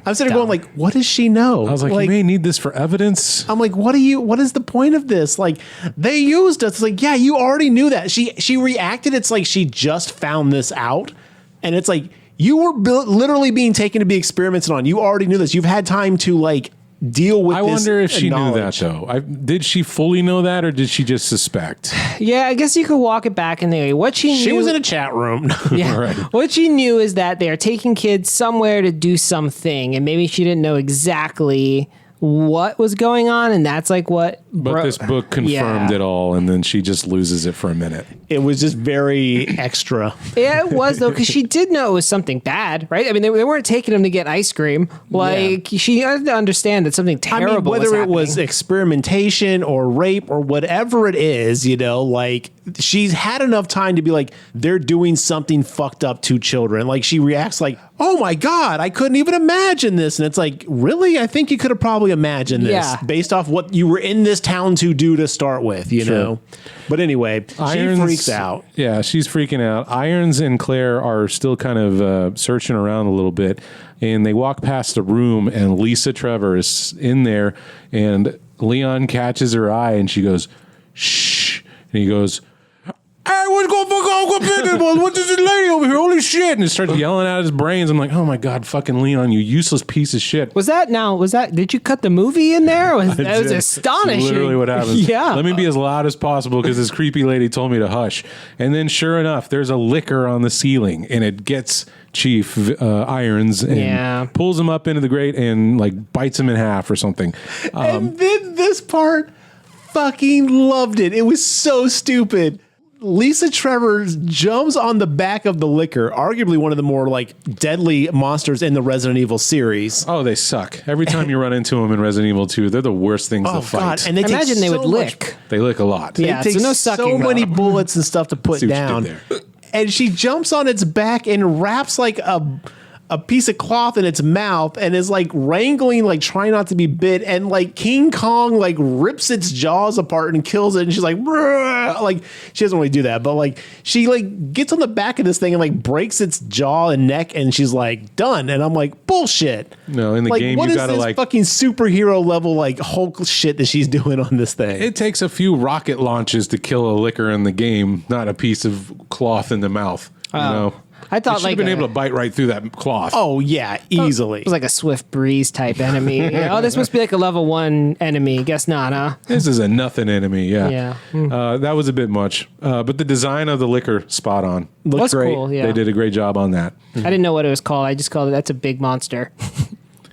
I'm sitting there going like, what does she know? I was like, you may need this for evidence. I'm like, what is the point of this? Like, they used us. It's like, yeah, you already knew that. She reacted. It's like she just found this out. And it's like, you were literally being taken to be experimented on. You already knew this. You've had time to like deal with I this. wonder if she knew that knowledge. though. Did she fully know that, or did she just suspect? Yeah, I guess you could walk it back and think what she knew. She was in a chat room. Yeah. Right. What she knew is that they are taking kids somewhere to do something, and maybe she didn't know exactly what was going on, and that's like what. But this book confirmed it all, and then she just loses it for a minute. It was just very extra. Yeah, it was though, because she did know it was something bad, right? I mean, they weren't taking him to get ice cream. Like she had to understand that something terrible. whether was it was happening. experimentation or rape or whatever it is, like she's had enough time to be like, they're doing something fucked up to children. Like she reacts like, oh my God, I couldn't even imagine this. And it's like, really? I think you could have probably imagined this based off what you were in this town to do to start with, you know? But anyway, she freaks out. Yeah, she's freaking out. Irons and Claire are still kind of searching around a little bit, and they walk past a room, and Lisa Trevor is in there, and Leon catches her eye, and she goes, shh. And he goes, hey, what's going on? What's this lady over here? Holy shit. And he starts yelling out his brains. I'm like, oh my God, fucking Leon, you useless piece of shit. Was that, did you cut the movie in there? That was astonishing. That's literally what happens. Yeah. Let me be as loud as possible because this creepy lady told me to hush. And then sure enough, there's a liquor on the ceiling, and it gets Chief Irons and pulls him up into the grate and like bites him in half or something. And then this part, fucking loved it. It was so stupid. Lisa Trevor jumps on the back of the liquor, arguably one of the more like deadly monsters in the Resident Evil series. Oh, they suck. Every time you run into them in Resident Evil 2, they're the worst things to fight. God. And they imagine they would lick. They lick a lot. Yeah, They take so no sucking. so many bullets and stuff to put See what you down. did there. And she jumps on its back and wraps like a piece of cloth in its mouth and is like wrangling, like trying not to be bit, and like King Kong like rips its jaws apart and kills it, and she's like, bruh. Like she doesn't really do that, but like she like gets on the back of this thing and like breaks its jaw and neck, and she's like done. And I'm like, bullshit. No, in the like, game what you is gotta this like fucking superhero level like Hulk shit that she's doing on this thing? It takes a few rocket launches to kill a liquor in the game, not a piece of cloth in the mouth. You know, I thought you should have been able to bite right through that cloth. Oh yeah, easily. It was like a Swift Breeze type enemy. Oh, this must be like a level 1 enemy. Guess not, huh? This is a nothing enemy. Yeah, Yeah. that was a bit much. But the design of the liquor, spot on. Looks That's great. cool. Yeah. They did a great job on that. I didn't know what it was called. I just called it. That's a big monster.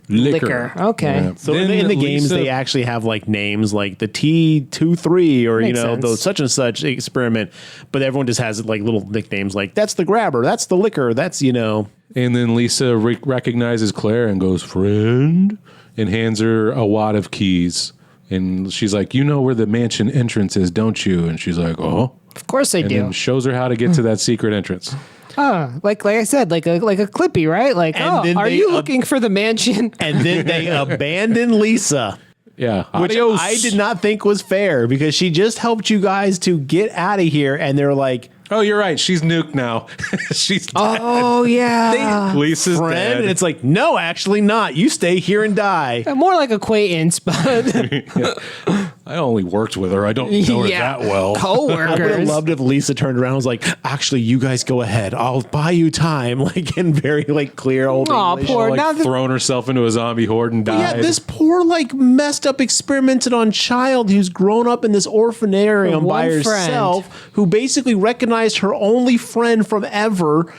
Liquor. Okay. Yeah. So Then in the games, Lisa- they actually have like names like the T23 or, Makes sense. the such and such experiment, but everyone just has like little nicknames like that's the grabber, that's the liquor, that's, And then Lisa recognizes Claire and goes, friend, and hands her a wad of keys. And she's like, you know where the mansion entrance is, don't you? And she's like, oh. Of course I And do. then shows her how to get to that secret entrance. Like I said, like a Clippy, right? Like, And then are they you looking for the mansion? and then they abandon Lisa, Yeah. which Adios. I did not think was fair because she just helped you guys to get out of here, and they're like, Oh, you're right. She's nuked now. She's dead. Oh yeah. Lisa's friend, dead. and it's like, no, actually not. You stay here and die. More like acquaintance, but I only worked with her. I don't know her that well. I would have co-workers. loved if Lisa turned around and was like, actually, you guys go ahead. I'll buy you time. Like in very like clear old Aw, English. poor- Like now the- thrown herself into a zombie horde and died. Yeah, this poor, like, messed up, experimented on child who's grown up in this orphanarium Her by one friend. herself, who basically recognized her only friend from ever,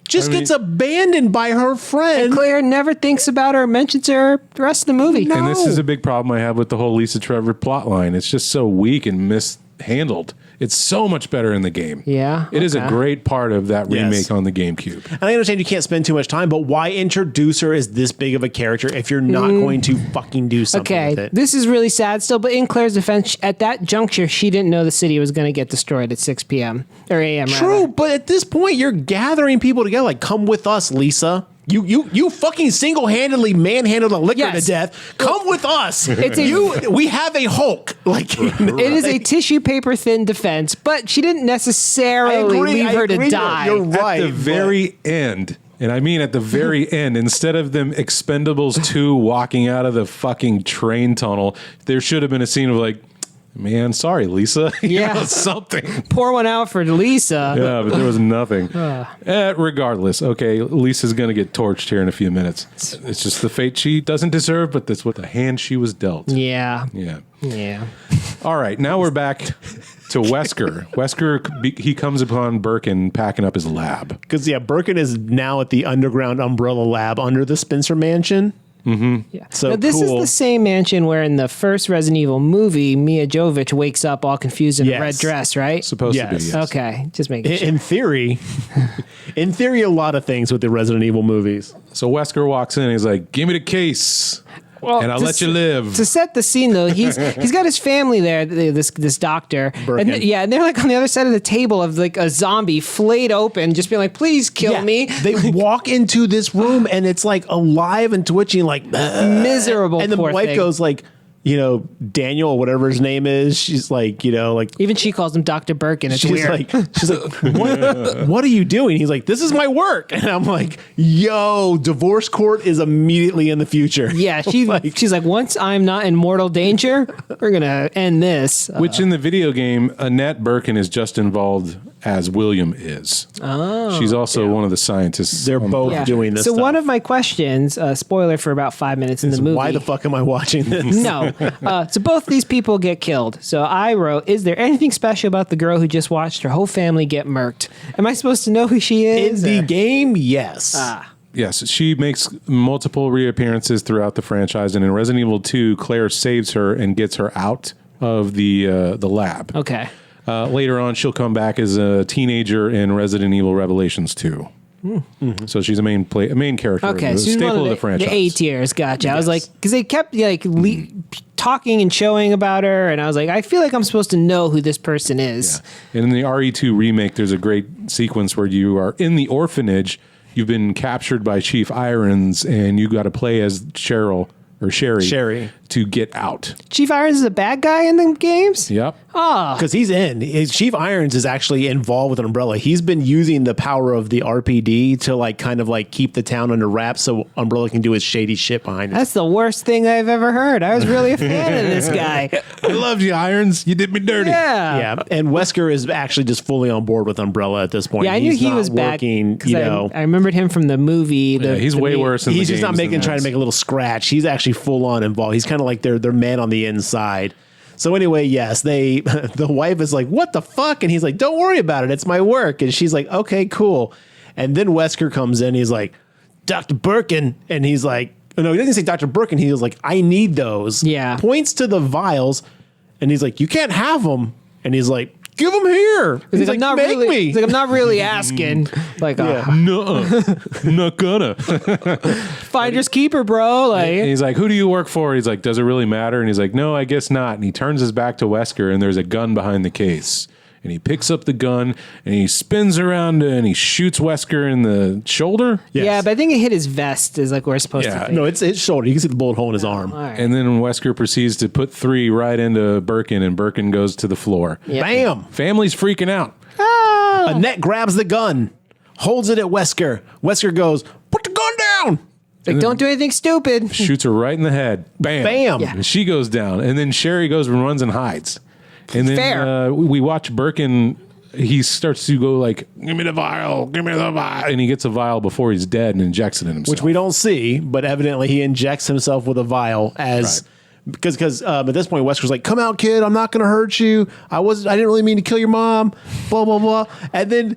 gets abandoned by her friend. And Claire never thinks about her or mentions her the rest of the movie. And this is a big problem I have with the whole Lisa Trevor plotline. It's just so weak and mishandled. It's so much better in the game. Yeah. It is a great part of that remake Yes. on the GameCube. And I understand you can't spend too much time, but why introduce her as this big of a character if you're not going to fucking do something with it? This is really sad still, but in Claire's defense, at that juncture, she didn't know the city was going to get destroyed at 6 p.m. or a.m. True, rather. but at this point, you're gathering people together. Like, come with us, Lisa. You fucking single-handedly manhandled a liquor to death. Come with us. We have a Hulk. Like it is a tissue paper thin defense, but she didn't necessarily leave her to die. You're right. At the very end, and I mean at the very end, instead of them Expendables 2 walking out of the fucking train tunnel, there should have been a scene of like, man, sorry, Lisa. Something. Pour one out for Lisa. Yeah, but there was nothing. Regardless, okay, Lisa's going to get torched here in a few minutes. It's just the fate she doesn't deserve, but that's what the hand she was dealt. Yeah. Yeah. All right, now we're back to Wesker. Wesker, he comes upon Birkin packing up his lab. Because, Birkin is now at the underground Umbrella lab under the Spencer Mansion. Mm-hmm. Yeah. So now, this cool. is the same mansion where in the first Resident Evil movie, Mia Jovovich wakes up all confused in a red dress, right? Supposed to be, yes. Okay, just making sure. In theory, a lot of things with the Resident Evil movies. So Wesker walks in and he's like, give me the case. And I'll let you live. To set the scene, though, he's got his family there. This doctor, and they're like on the other side of the table of like a zombie flayed open, just being like, "Please kill me." They walk into this room and it's like alive and twitching, like miserable. And the wife goes like, Daniel or whatever his name is. She's like, even she calls him Dr. Birkin. It's weird. She's like, what are you doing? He's like, this is my work. And I'm like, yo, divorce court is immediately in the future. Yeah, she's like, once I'm not in mortal danger, we're gonna end this. Which in the video game, Annette Birkin is just involved as William is. Oh, she's also one of the scientists. They're both doing this. So one of my questions, spoiler for about 5 minutes in the movie. Why the fuck am I watching this? No. So both these people get killed. So I wrote, is there anything special about the girl who just watched her whole family get murked? Am I supposed to know who she is? In the game, yes. Yes, she makes multiple reappearances throughout the franchise, and in Resident Evil 2, Claire saves her and gets her out of the lab. Okay. Later on, she'll come back as a teenager in Resident Evil Revelations 2. Mm-hmm. So she's a main character, okay, a so staple of the franchise. The A tiers, gotcha. Yes. I was like, because they kept talking and showing about her, and I was like, I feel like I'm supposed to know who this person is. Yeah. And in the RE2 remake, there's a great sequence where you are in the orphanage. You've been captured by Chief Irons, and you got to play as Sherry to get out. Chief Irons is a bad guy in the games? Yep. Oh. Because he's in. Chief Irons is actually involved with Umbrella. He's been using the power of the RPD to kind of keep the town under wraps so Umbrella can do his shady shit behind it. That's the worst thing I've ever heard. I was really a fan of this guy. I loved you, Irons. You did me dirty. Yeah. And Wesker is actually just fully on board with Umbrella at this point. Yeah, I knew he was working, bad. I remembered him from the movie. He's way worse in the He's games just not trying to make a little scratch. He's actually full on involved. He's kind of like their man on the inside. So anyway, yes, the wife is like, what the fuck? And he's like, don't worry about it. It's my work. And she's like, okay, cool. And then Wesker comes in. He's like, Dr. Birkin. And he's like, no, he doesn't say Dr. Birkin. He was like, I need those. Yeah. Points to the vials. And he's like, you can't have them. And he's like, give them here. He's like, not make really, me. He's like, I'm not really asking. No, not gonna. Finders keeper, bro. And he's like, who do you work for? He's like, does it really matter? And he's like, no, I guess not. And he turns his back to Wesker, and there's a gun behind the case. And he picks up the gun, and he spins around, and he shoots Wesker in the shoulder. Yes. Yeah, but I think it hit his vest is like we're supposed to think. No, it's his shoulder. You can see the bullet hole in his arm. Right. And then Wesker proceeds to put 3 right into Birkin, and Birkin goes to the floor. Yep. Bam! Family's freaking out. Oh. Annette grabs the gun, holds it at Wesker. Wesker goes, put the gun down! Like, don't do anything stupid. Shoots her right in the head. Bam. Bam! Yeah. And she goes down. And then Sherry goes and runs and hides. And then Fair. We watch Birkin. He starts to go like, give me the vial, give me the vial. And he gets a vial before he's dead and injects it in himself. Which we don't see, but evidently he injects himself with a vial as... Right. Because at this point, Wesker's like, come out, kid. I'm not going to hurt you. I didn't really mean to kill your mom. Blah, blah, blah. And then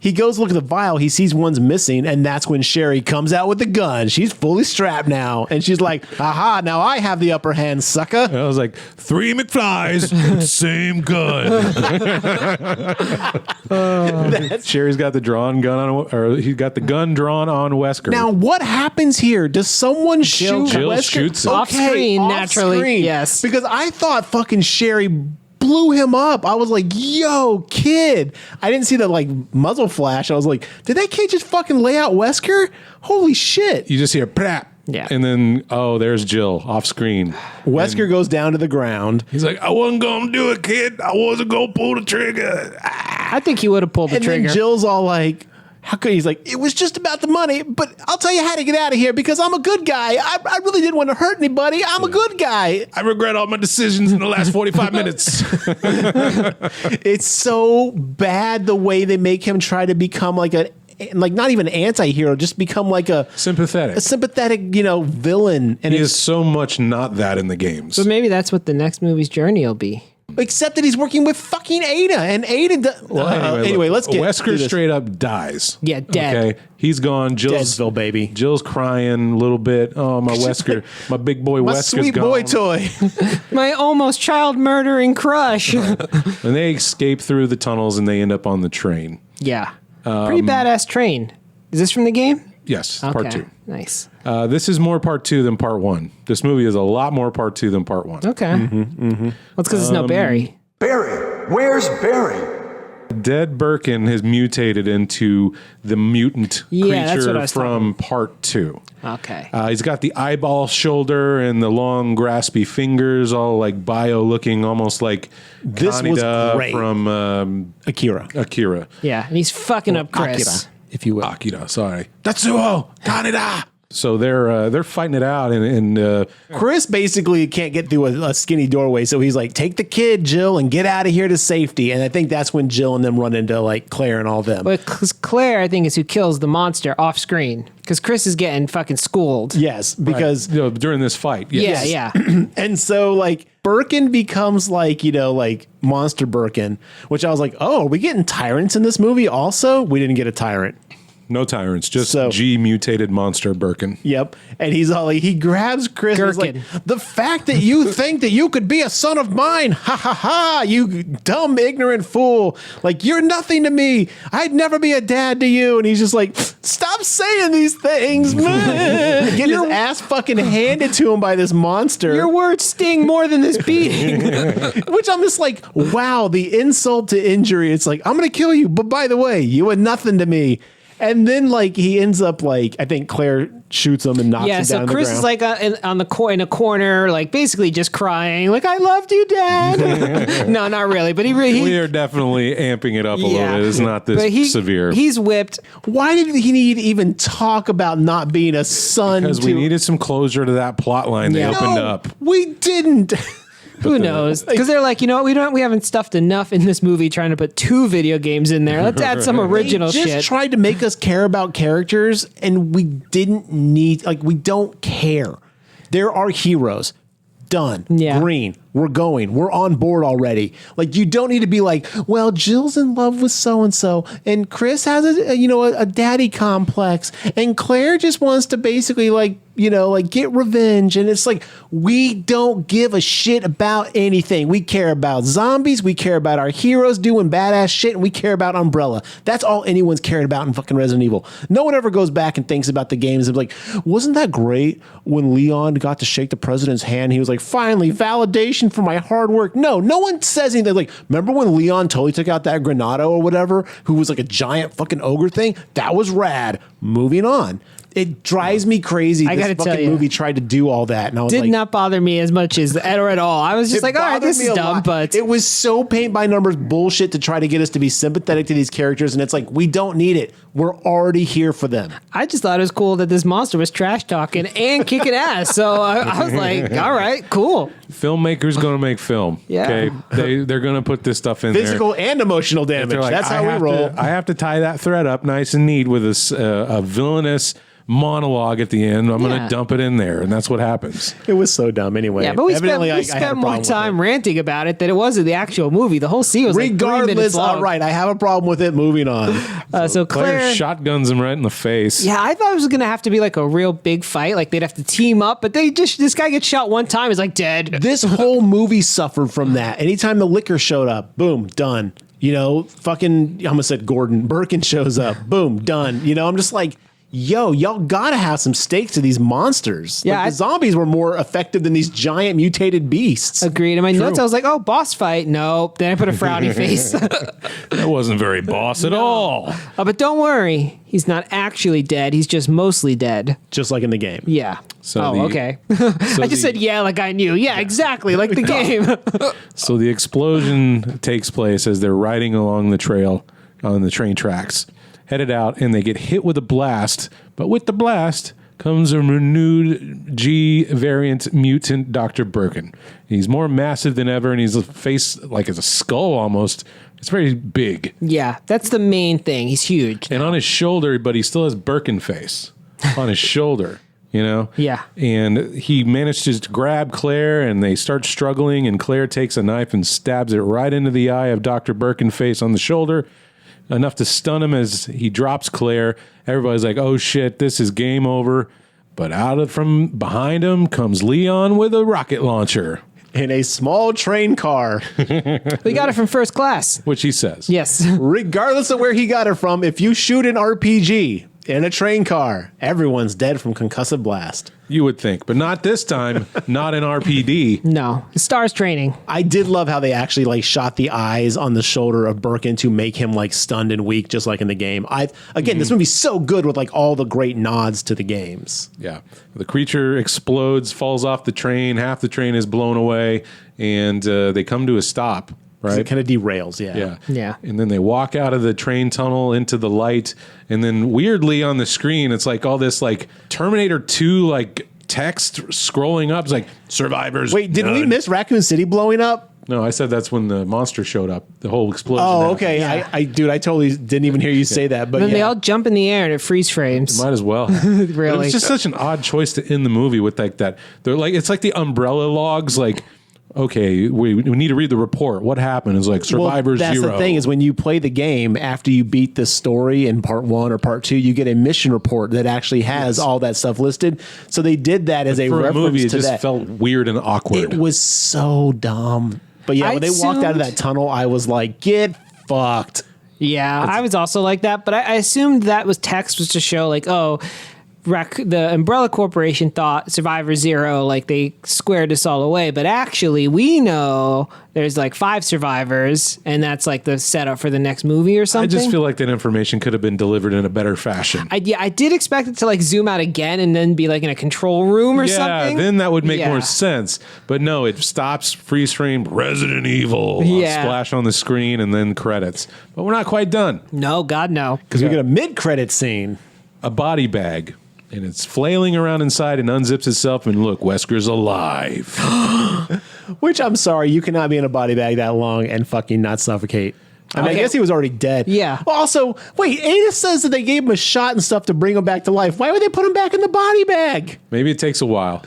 he goes look at the vial. He sees one's missing, and that's when Sherry comes out with the gun. She's fully strapped now, and she's like, "Aha! Now I have the upper hand, sucker." And I was like, 3 McFlys, same gun. Sherry's got the drawn gun on, or he got the gun drawn on Wesker. Now, what happens here? Does someone shoot Jill Wesker? shoots him. Off screen, naturally, yes. Because I thought fucking Sherry blew him up. I was like, yo, kid. I didn't see the like muzzle flash. I was like, did that kid just fucking lay out Wesker? Holy shit. You just hear "Prap." Yeah. And then, there's Jill off screen. Wesker goes down to the ground. He's like, I wasn't going to do it, kid. I wasn't going to pull the trigger. I think he would have pulled the And trigger. then Jill's all like, how could he's like, it was just about the money, but I'll tell you how to get out of here because I'm a good guy. I really didn't want to hurt anybody. I'm a good guy. I regret all my decisions in the last 45 minutes. It's so bad the way they make him try to become like not even an anti-hero, just become like a sympathetic, villain. And he is so much not that in the games. But maybe that's what the next movie's journey will be. Except that he's working with fucking Ada, and Ada. Anyway, let's get Wesker straight up dies. Yeah, dead. Okay, he's gone. Deadsville, baby. Jill's crying a little bit. Oh, my Wesker, my big boy my Wesker's sweet gone. boy toy. My almost child murdering crush. And they escape through the tunnels, and they end up on the train. Yeah, pretty badass train. Is this from the game? Yes, okay. part 2. Nice. This is more part 2 than part 1. This movie is a lot more part 2 than part 1. Okay. Well, it's because it's no Barry. Barry, where's Barry? Dead Birkin has mutated into the mutant that's what I creature was from part 2. Okay. He's got the eyeball shoulder and the long graspy fingers, all like bio looking, almost like This was Kaneda great. from Akira. Yeah, and he's fucking up Chris. Akira, if you will. Akira, sorry. Tatsuo Kaneda. So they're fighting it out, and Chris basically can't get through a skinny doorway, so he's like, "Take the kid, Jill, and get out of here to safety." And I think that's when Jill and them run into like Claire and all them. But Claire, I think, is who kills the monster off screen because Chris is getting fucking schooled. Yes, because during this fight, yes. Yeah. and so like Birkin becomes like like Monster Birkin, which I was like, "Oh, are we getting tyrants in this movie?" Also, we didn't get a tyrant. No tyrants, just G mutated monster Birkin. Yep. And he's all like, he grabs Chris and he's like, Gherkin. the fact that you think that you could be a son of mine, ha ha ha, you dumb, ignorant fool. Like, you're nothing to me. I'd never be a dad to you. And he's just like, stop saying these things, man. Getting his ass fucking handed to him by this monster. Your words sting more than this beating. Which I'm just like, wow, the insult to injury. It's like, I'm going to kill you. But by the way, you were nothing to me. And then, like, he ends up, like, I think Claire shoots him and knocks him down so to the Chris ground. is like in a corner, like basically just crying, like I loved you, Dad. No, not really, but we are definitely amping it up a little bit. It's not this severe. He's whipped. Why did he need to even talk about not being a son? Because we needed some closure to that plot line they opened up. We didn't. Who knows? Because they're like, you know what? We haven't stuffed enough in this movie trying to put 2 video games in there. Let's add some original They shit. just tried to make us care about characters, and we didn't need. Like, we don't care. There are heroes. Done. Yeah. Green. We're going. We're on board already. Like, you don't need to be like, well, Jill's in love with so-and-so, and Chris has a daddy complex, and Claire just wants to basically get revenge. And it's like, we don't give a shit about anything. We care about zombies. We care about our heroes doing badass shit, and we care about Umbrella. That's all anyone's cared about in fucking Resident Evil. No one ever goes back and thinks about the games and like, wasn't that great when Leon got to shake the president's hand? He was like, finally, validation for my hard work. No one says anything like, remember when Leon totally took out that Granado or whatever, who was like a giant fucking ogre thing? That was rad. Moving on. It drives me crazy. I gotta this tell fucking you, movie tried to do all that, and I was did like, not bother me as much as at all. I was just like, all right, this is dumb, but it was so paint by numbers bullshit to try to get us to be sympathetic to these characters, and it's like, we don't need it. We're already here for them. I just thought it was cool that this monster was trash talking and kicking ass. So I was like, all right, cool. Filmmakers going to make film. Yeah. Okay, they're going to put this stuff in Physical and emotional damage. Like, That's how we roll. I have to tie that thread up nice and neat with a villainous monologue at the end. I'm going Yeah. to dump it in there, and that's what happens. It was so dumb anyway. Yeah, but we spent, Evidently, I had a more problem with time it. ranting about it than it was in the actual movie. The whole scene was like 3 minutes Regardless, long. all right, I have a problem with it. Moving on. So Claire shotguns him right in the face. Yeah, I thought it was gonna have to be like a real big fight. Like they'd have to team up, but this guy gets shot one time, is like dead. This whole movie suffered from that. Anytime the liquor showed up, boom, done. You know, fucking, I almost said Gordon Birkin shows up, boom, done. You know, I'm just like, yo, y'all gotta have some stakes to these monsters. Yeah, Like, the zombies were more effective than these giant mutated beasts. Agreed. In my notes, I was like, oh, boss fight. Nope. Then I put a frowny face. That wasn't very boss at all. But don't worry, he's not actually dead. He's just mostly dead. Just like in the game. Yeah. So okay. I just said yeah, like I knew. Yeah, exactly, like the game. So the explosion takes place as they're riding along the trail on the train tracks, headed out, and they get hit with a blast. But with the blast comes a renewed G variant mutant Dr. Birkin. He's more massive than ever, and his face like it's a skull almost. It's very big. Yeah, that's the main thing. He's huge. And on his shoulder, but he still has Birkin face on his shoulder. You know? Yeah. And he manages to grab Claire, and they start struggling, and Claire takes a knife and stabs it right into the eye of Dr. Birkenface on the shoulder, enough to stun him as he drops Claire. Everybody's like, oh shit, this is game over. But from behind him comes Leon with a rocket launcher. In a small train car. We got it from first class. Which he says. Yes. Regardless of where he got it from, if you shoot an RPG in a train car, everyone's dead from concussive blast. You would think, but not this time. Not in RPD. No. Stars training. I did love how they actually like shot the eyes on the shoulder of Birkin to make him like stunned and weak, just like in the game. This movie's so good with like all the great nods to the games. Yeah. The creature explodes, falls off the train. Half the train is blown away, and they come to a stop. Right? It kind of derails, yeah. Yeah. And then they walk out of the train tunnel into the light, and then weirdly on the screen, it's like all this like Terminator 2 like text scrolling up. It's like survivors. Wait, did we miss Raccoon City blowing up? No, I said that's when the monster showed up. The whole explosion. Oh, happened. okay. Yeah. I totally didn't even hear you say that. But Then yeah. they all jump in the air and it freeze frames. Might as well. Really. It was just such an odd choice to end the movie with like that. They're like, it's like the umbrella logs. Like, okay, we need to read the report. What happened? It's like survivors that's 0. the thing is when you play the game after you beat the story in part 1 or part 2, you get a mission report that actually has all that stuff listed. So they did that as a For reference a movie, it to just that. felt weird and awkward. It was so dumb. But yeah, I when they walked out of that assumed- tunnel, I was like, get fucked. Yeah, I was also like that, but I assumed that was text was to show like, oh, the Umbrella Corporation thought Survivor Zero, like they squared us all away, but actually we know there's like 5 survivors, and that's like the setup for the next movie or something. I just feel like that information could have been delivered in a better fashion. I did expect it to like zoom out again and then be like in a control room or something. Then that would make Yeah. more sense. But no, it stops, freeze frame, Resident Evil, Yeah. splash on the screen, and then credits. But we're not quite done. No, God, no. Because we get a mid-credit scene. A body bag, and it's flailing around inside and unzips itself, and look, Wesker's alive. Which, I'm sorry, you cannot be in a body bag that long and fucking not suffocate. I mean, I Okay. guess he was already dead. Yeah. Well, also, wait, Ada says that they gave him a shot and stuff to bring him back to life. Why would they put him back in the body bag? Maybe it takes a while.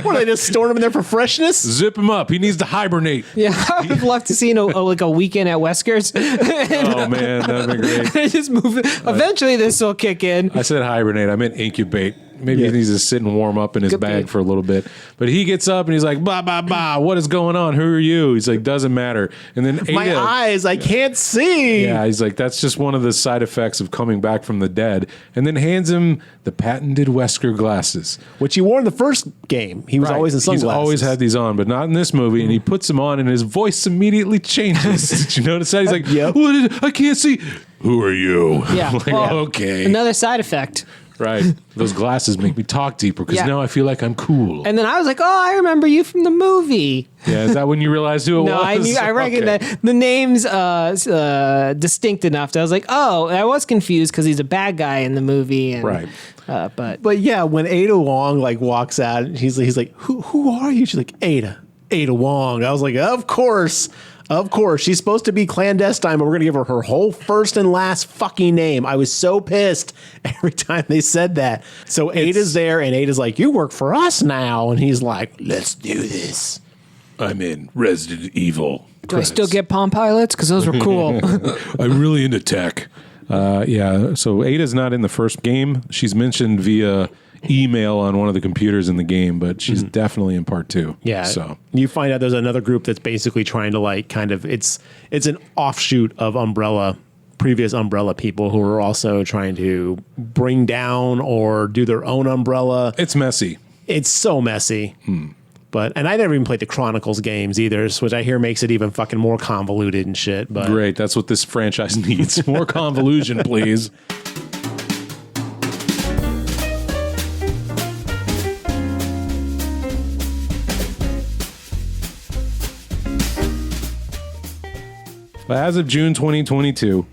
What, they just stored him in there for freshness? Zip him up. He needs to hibernate. Yeah, I would have loved to see like a weekend at Wesker's. Oh, man, that'd be great. Just move it. Eventually, this will kick in. I said hibernate. I meant incubate. Maybe he needs to sit and warm up in his Could bag be. for a little bit. But he gets up and he's like, blah, blah, blah. What is going on? Who are you? He's like, doesn't matter. And then Ada, My eyes, I can't see. yeah, he's like, that's just one of the side effects of coming back from the dead. And then hands him the patented Wesker glasses. Which he wore in the first game. He was Right. always in sunglasses. He's always had these on, but not in this movie. And he puts them on, and his voice immediately changes. Did you notice that? He's like, Yep. I can't see. Who are you? Yeah. Like, Well, okay. Another side effect. Right. Those glasses make me talk deeper because Yeah. now I feel like I'm cool. And then I was like, oh, I remember you from the movie. Yeah, is that when you realized who it No, was? I reckon Okay. that the name's distinct enough that I was like, oh, I was confused because he's a bad guy in the movie. And, Right. But yeah, when Ada Wong like walks out, he's like, who are you? She's like, Ada Wong. I was like, of course. Of course, she's supposed to be clandestine, but we're going to give her her whole first and last fucking name. I was so pissed every time they said that. So Ada's there, and Ada's like, you work for us now. And he's like, let's do this. I'm in Resident Evil. Do I still get Palm Pilots? Because those were cool. I'm really into tech. Yeah, so Ada's not in the first game. She's mentioned via email on one of the computers in the game, but she's definitely in part 2. Yeah. So you find out there's another group that's basically trying to like kind of it's an offshoot of previous Umbrella people who are also trying to bring down or do their own Umbrella. It's messy. It's so messy. And I never even played the Chronicles games either, which I hear makes it even fucking more convoluted and shit. But great. That's what this franchise needs. More convolution, please. As of June 2022,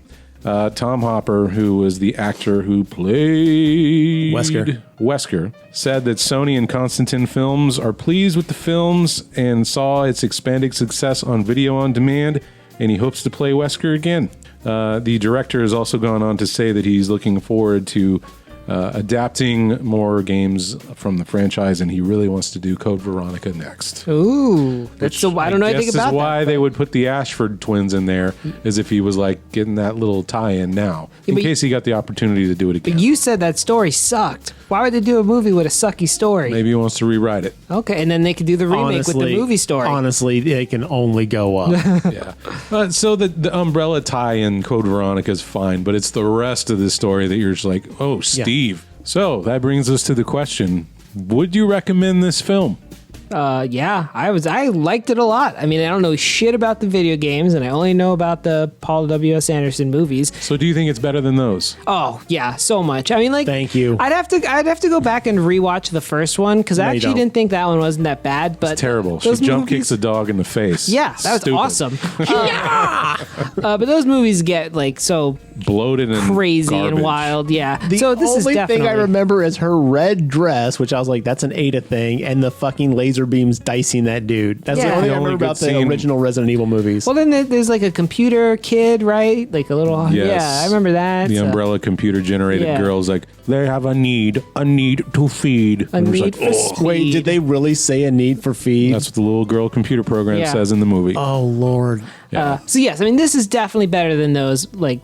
Tom Hopper, who was the actor who played Wesker, said that Sony and Constantine Films are pleased with the films and saw its expanded success on video on demand, and he hopes to play Wesker again. The director has also gone on to say that he's looking forward to adapting more games from the franchise, and he really wants to do Code Veronica next. Ooh, that's so. I don't know anything about that. This is why they would put the Ashford twins in there, as if he was like getting that little tie-in now, in case he got the opportunity to do it again. But you said that story sucked. Why would they do a movie with a sucky story? Maybe he wants to rewrite it. Okay, and then they could do the remake with the movie story. Honestly, they can only go up. Yeah. So the Umbrella tie-in Code Veronica is fine, but it's the rest of the story that you're just like, oh, Steve. So that brings us to the question: would you recommend this film? Yeah, I liked it a lot. I mean, I don't know shit about the video games, and I only know about the Paul W.S. Anderson movies. So do you think it's better than those? Oh, yeah, so much. I mean, like, thank you. I'd have to go back and rewatch the first one, because I actually didn't think that one wasn't that bad. But it's terrible. She jump kicks a dog in the face. Yeah, that was awesome. But those movies get like so bloated and crazy garbage. And wild. Yeah. The so this only is definitely thing I remember is her red dress, which I was like, that's an Ada thing, and the fucking laser beams dicing that dude. That's the only thing I remember about the original Resident Evil movies. Well, then there's like a computer kid, right? Like a little. Yes. Yeah, I remember that. The Umbrella computer generated girls like they have a need to feed. A need for speed. Wait, did they really say a need for feed? That's what the little girl computer program says in the movie. Oh Lord. Yeah. So yes, I mean this is definitely better than those, like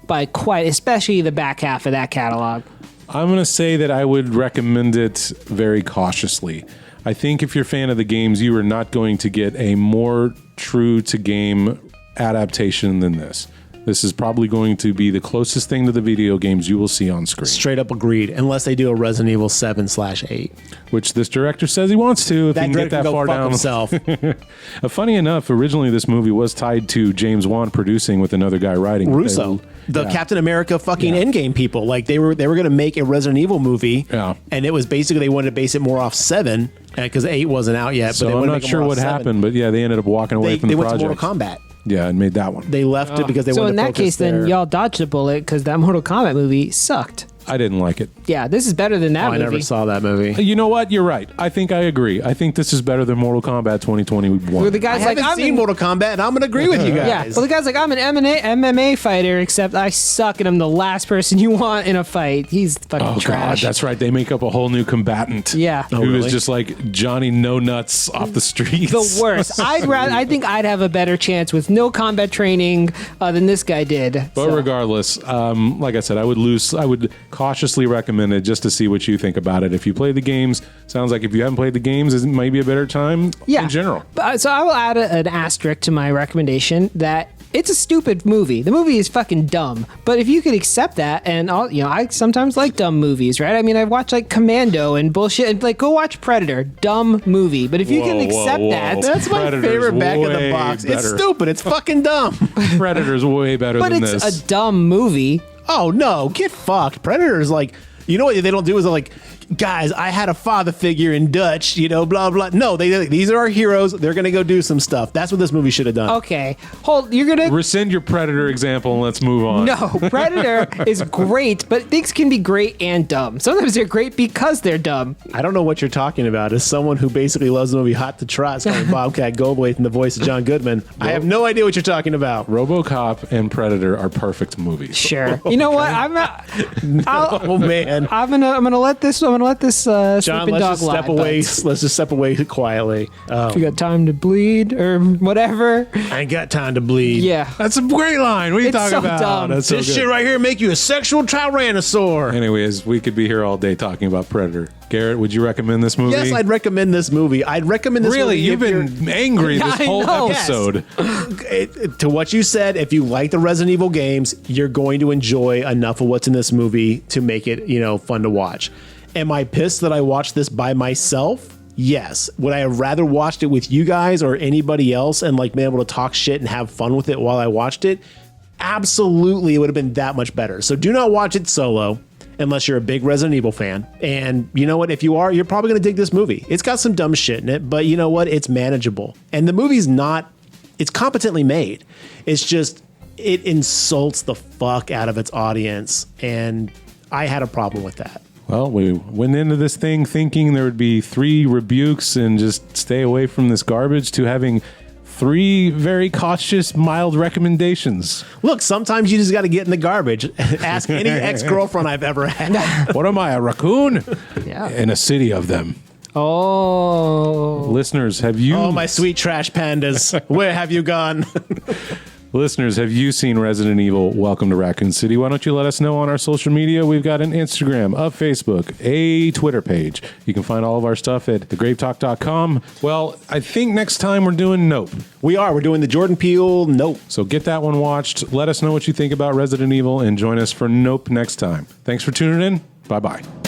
by quite, especially the back half of that catalog. I'm going to say that I would recommend it very cautiously. I think if you're a fan of the games, you are not going to get a more true to game adaptation than this. This is probably going to be the closest thing to the video games you will see on screen. Straight up agreed, unless they do a Resident Evil 7/8. Which this director says he wants to, if he can get that far down. Himself. Funny enough, originally this movie was tied to James Wan producing with another guy writing. Russo. The Captain America fucking Endgame people. Like they were going to make a Resident Evil movie, and it was basically they wanted to base it more off 7 because 8 wasn't out yet. So but I'm not sure what happened, but yeah, they ended up walking away from the project. They went to Mortal Kombat. Yeah, and made that one. They left it because they wanted to focus. So in that case, then y'all dodged a bullet because that Mortal Kombat movie sucked. I didn't like it. Yeah, this is better than that movie. I never saw that movie. You know what? You're right. I think I agree. I think this is better than Mortal Kombat 2021. Where the guy's I haven't seen Mortal Kombat, and I'm going to agree with you guys. Yeah. Well, the guy's like, I'm an MMA fighter, except I suck and I'm the last person you want in a fight. He's fucking trash. God, that's right. They make up a whole new combatant. Yeah. Who is just like Johnny No Nuts off the streets. The worst. I think I'd have a better chance with no combat training than this guy did. But regardless, like I said, I would cautiously recommend it just to see what you think about it. If you play the games, sounds like if you haven't played the games, it might be a better time in general. So I will add an asterisk to my recommendation that it's a stupid movie. The movie is fucking dumb. But if you could accept that, and I sometimes like dumb movies, right? I mean, I've watched like Commando and bullshit, and like go watch Predator, dumb movie. But if you can accept that, that's my favorite back of the box. It's stupid. It's fucking dumb. Predator's way better than this. But it's a dumb movie. Oh no, get fucked. Predator's like. You know what they don't do is they're like, guys, I had a father figure in Dutch, blah, blah. No, these are our heroes. They're going to go do some stuff. That's what this movie should have done. Okay. You're going to... Rescind your Predator example and let's move on. No, Predator is great, but things can be great and dumb. Sometimes they're great because they're dumb. I don't know what you're talking about. As someone who basically loves the movie Hot to Trot, calling Bobcat Goldthwait in the voice of John Goodman, I have no idea what you're talking about. RoboCop and Predator are perfect movies. Sure. You know what? Oh man. I'm gonna let this John, sleeping dog lie. Let's just step away quietly. If you got time to bleed or whatever. I ain't got time to bleed. Yeah. That's a great line. What are you It's talking so about? dumb. That's so This good. shit right here make you a sexual tyrannosaur. Anyways, we could be here all day talking about Predator. Garrett, would you recommend this movie? Yes, I'd recommend this movie. I'd recommend this Really? movie. You've been angry this I whole know. episode. To what you said, if you like the Resident Evil games, you're going to enjoy enough of what's in this movie to make it, fun to watch. Am I pissed that I watched this by myself? Yes. Would I have rather watched it with you guys or anybody else and been able to talk shit and have fun with it while I watched it? Absolutely, it would have been that much better. So do not watch it solo unless you're a big Resident Evil fan. And you know what? If you are, you're probably going to dig this movie. It's got some dumb shit in it, but you know what? It's manageable. And the movie's it's competently made. It's just, it insults the fuck out of its audience. And I had a problem with that. Well, we went into this thing thinking there would be 3 rebukes and just stay away from this garbage to having 3 very cautious, mild recommendations. Look, sometimes you just got to get in the garbage. Ask any ex-girlfriend I've ever had. What am I, a raccoon? Yeah. In a city of them. Oh. Listeners, have you... Oh, my sweet trash pandas. Where have you gone? Listeners, have you seen Resident Evil? Welcome to Raccoon City. Why don't you let us know on our social media? We've got an Instagram, a Facebook, a Twitter page. You can find all of our stuff at thegravetalk.com. Well, I think next time we're doing Nope. We're doing the Jordan Peele Nope. So get that one watched. Let us know what you think about Resident Evil and join us for Nope next time. Thanks for tuning in. Bye-bye.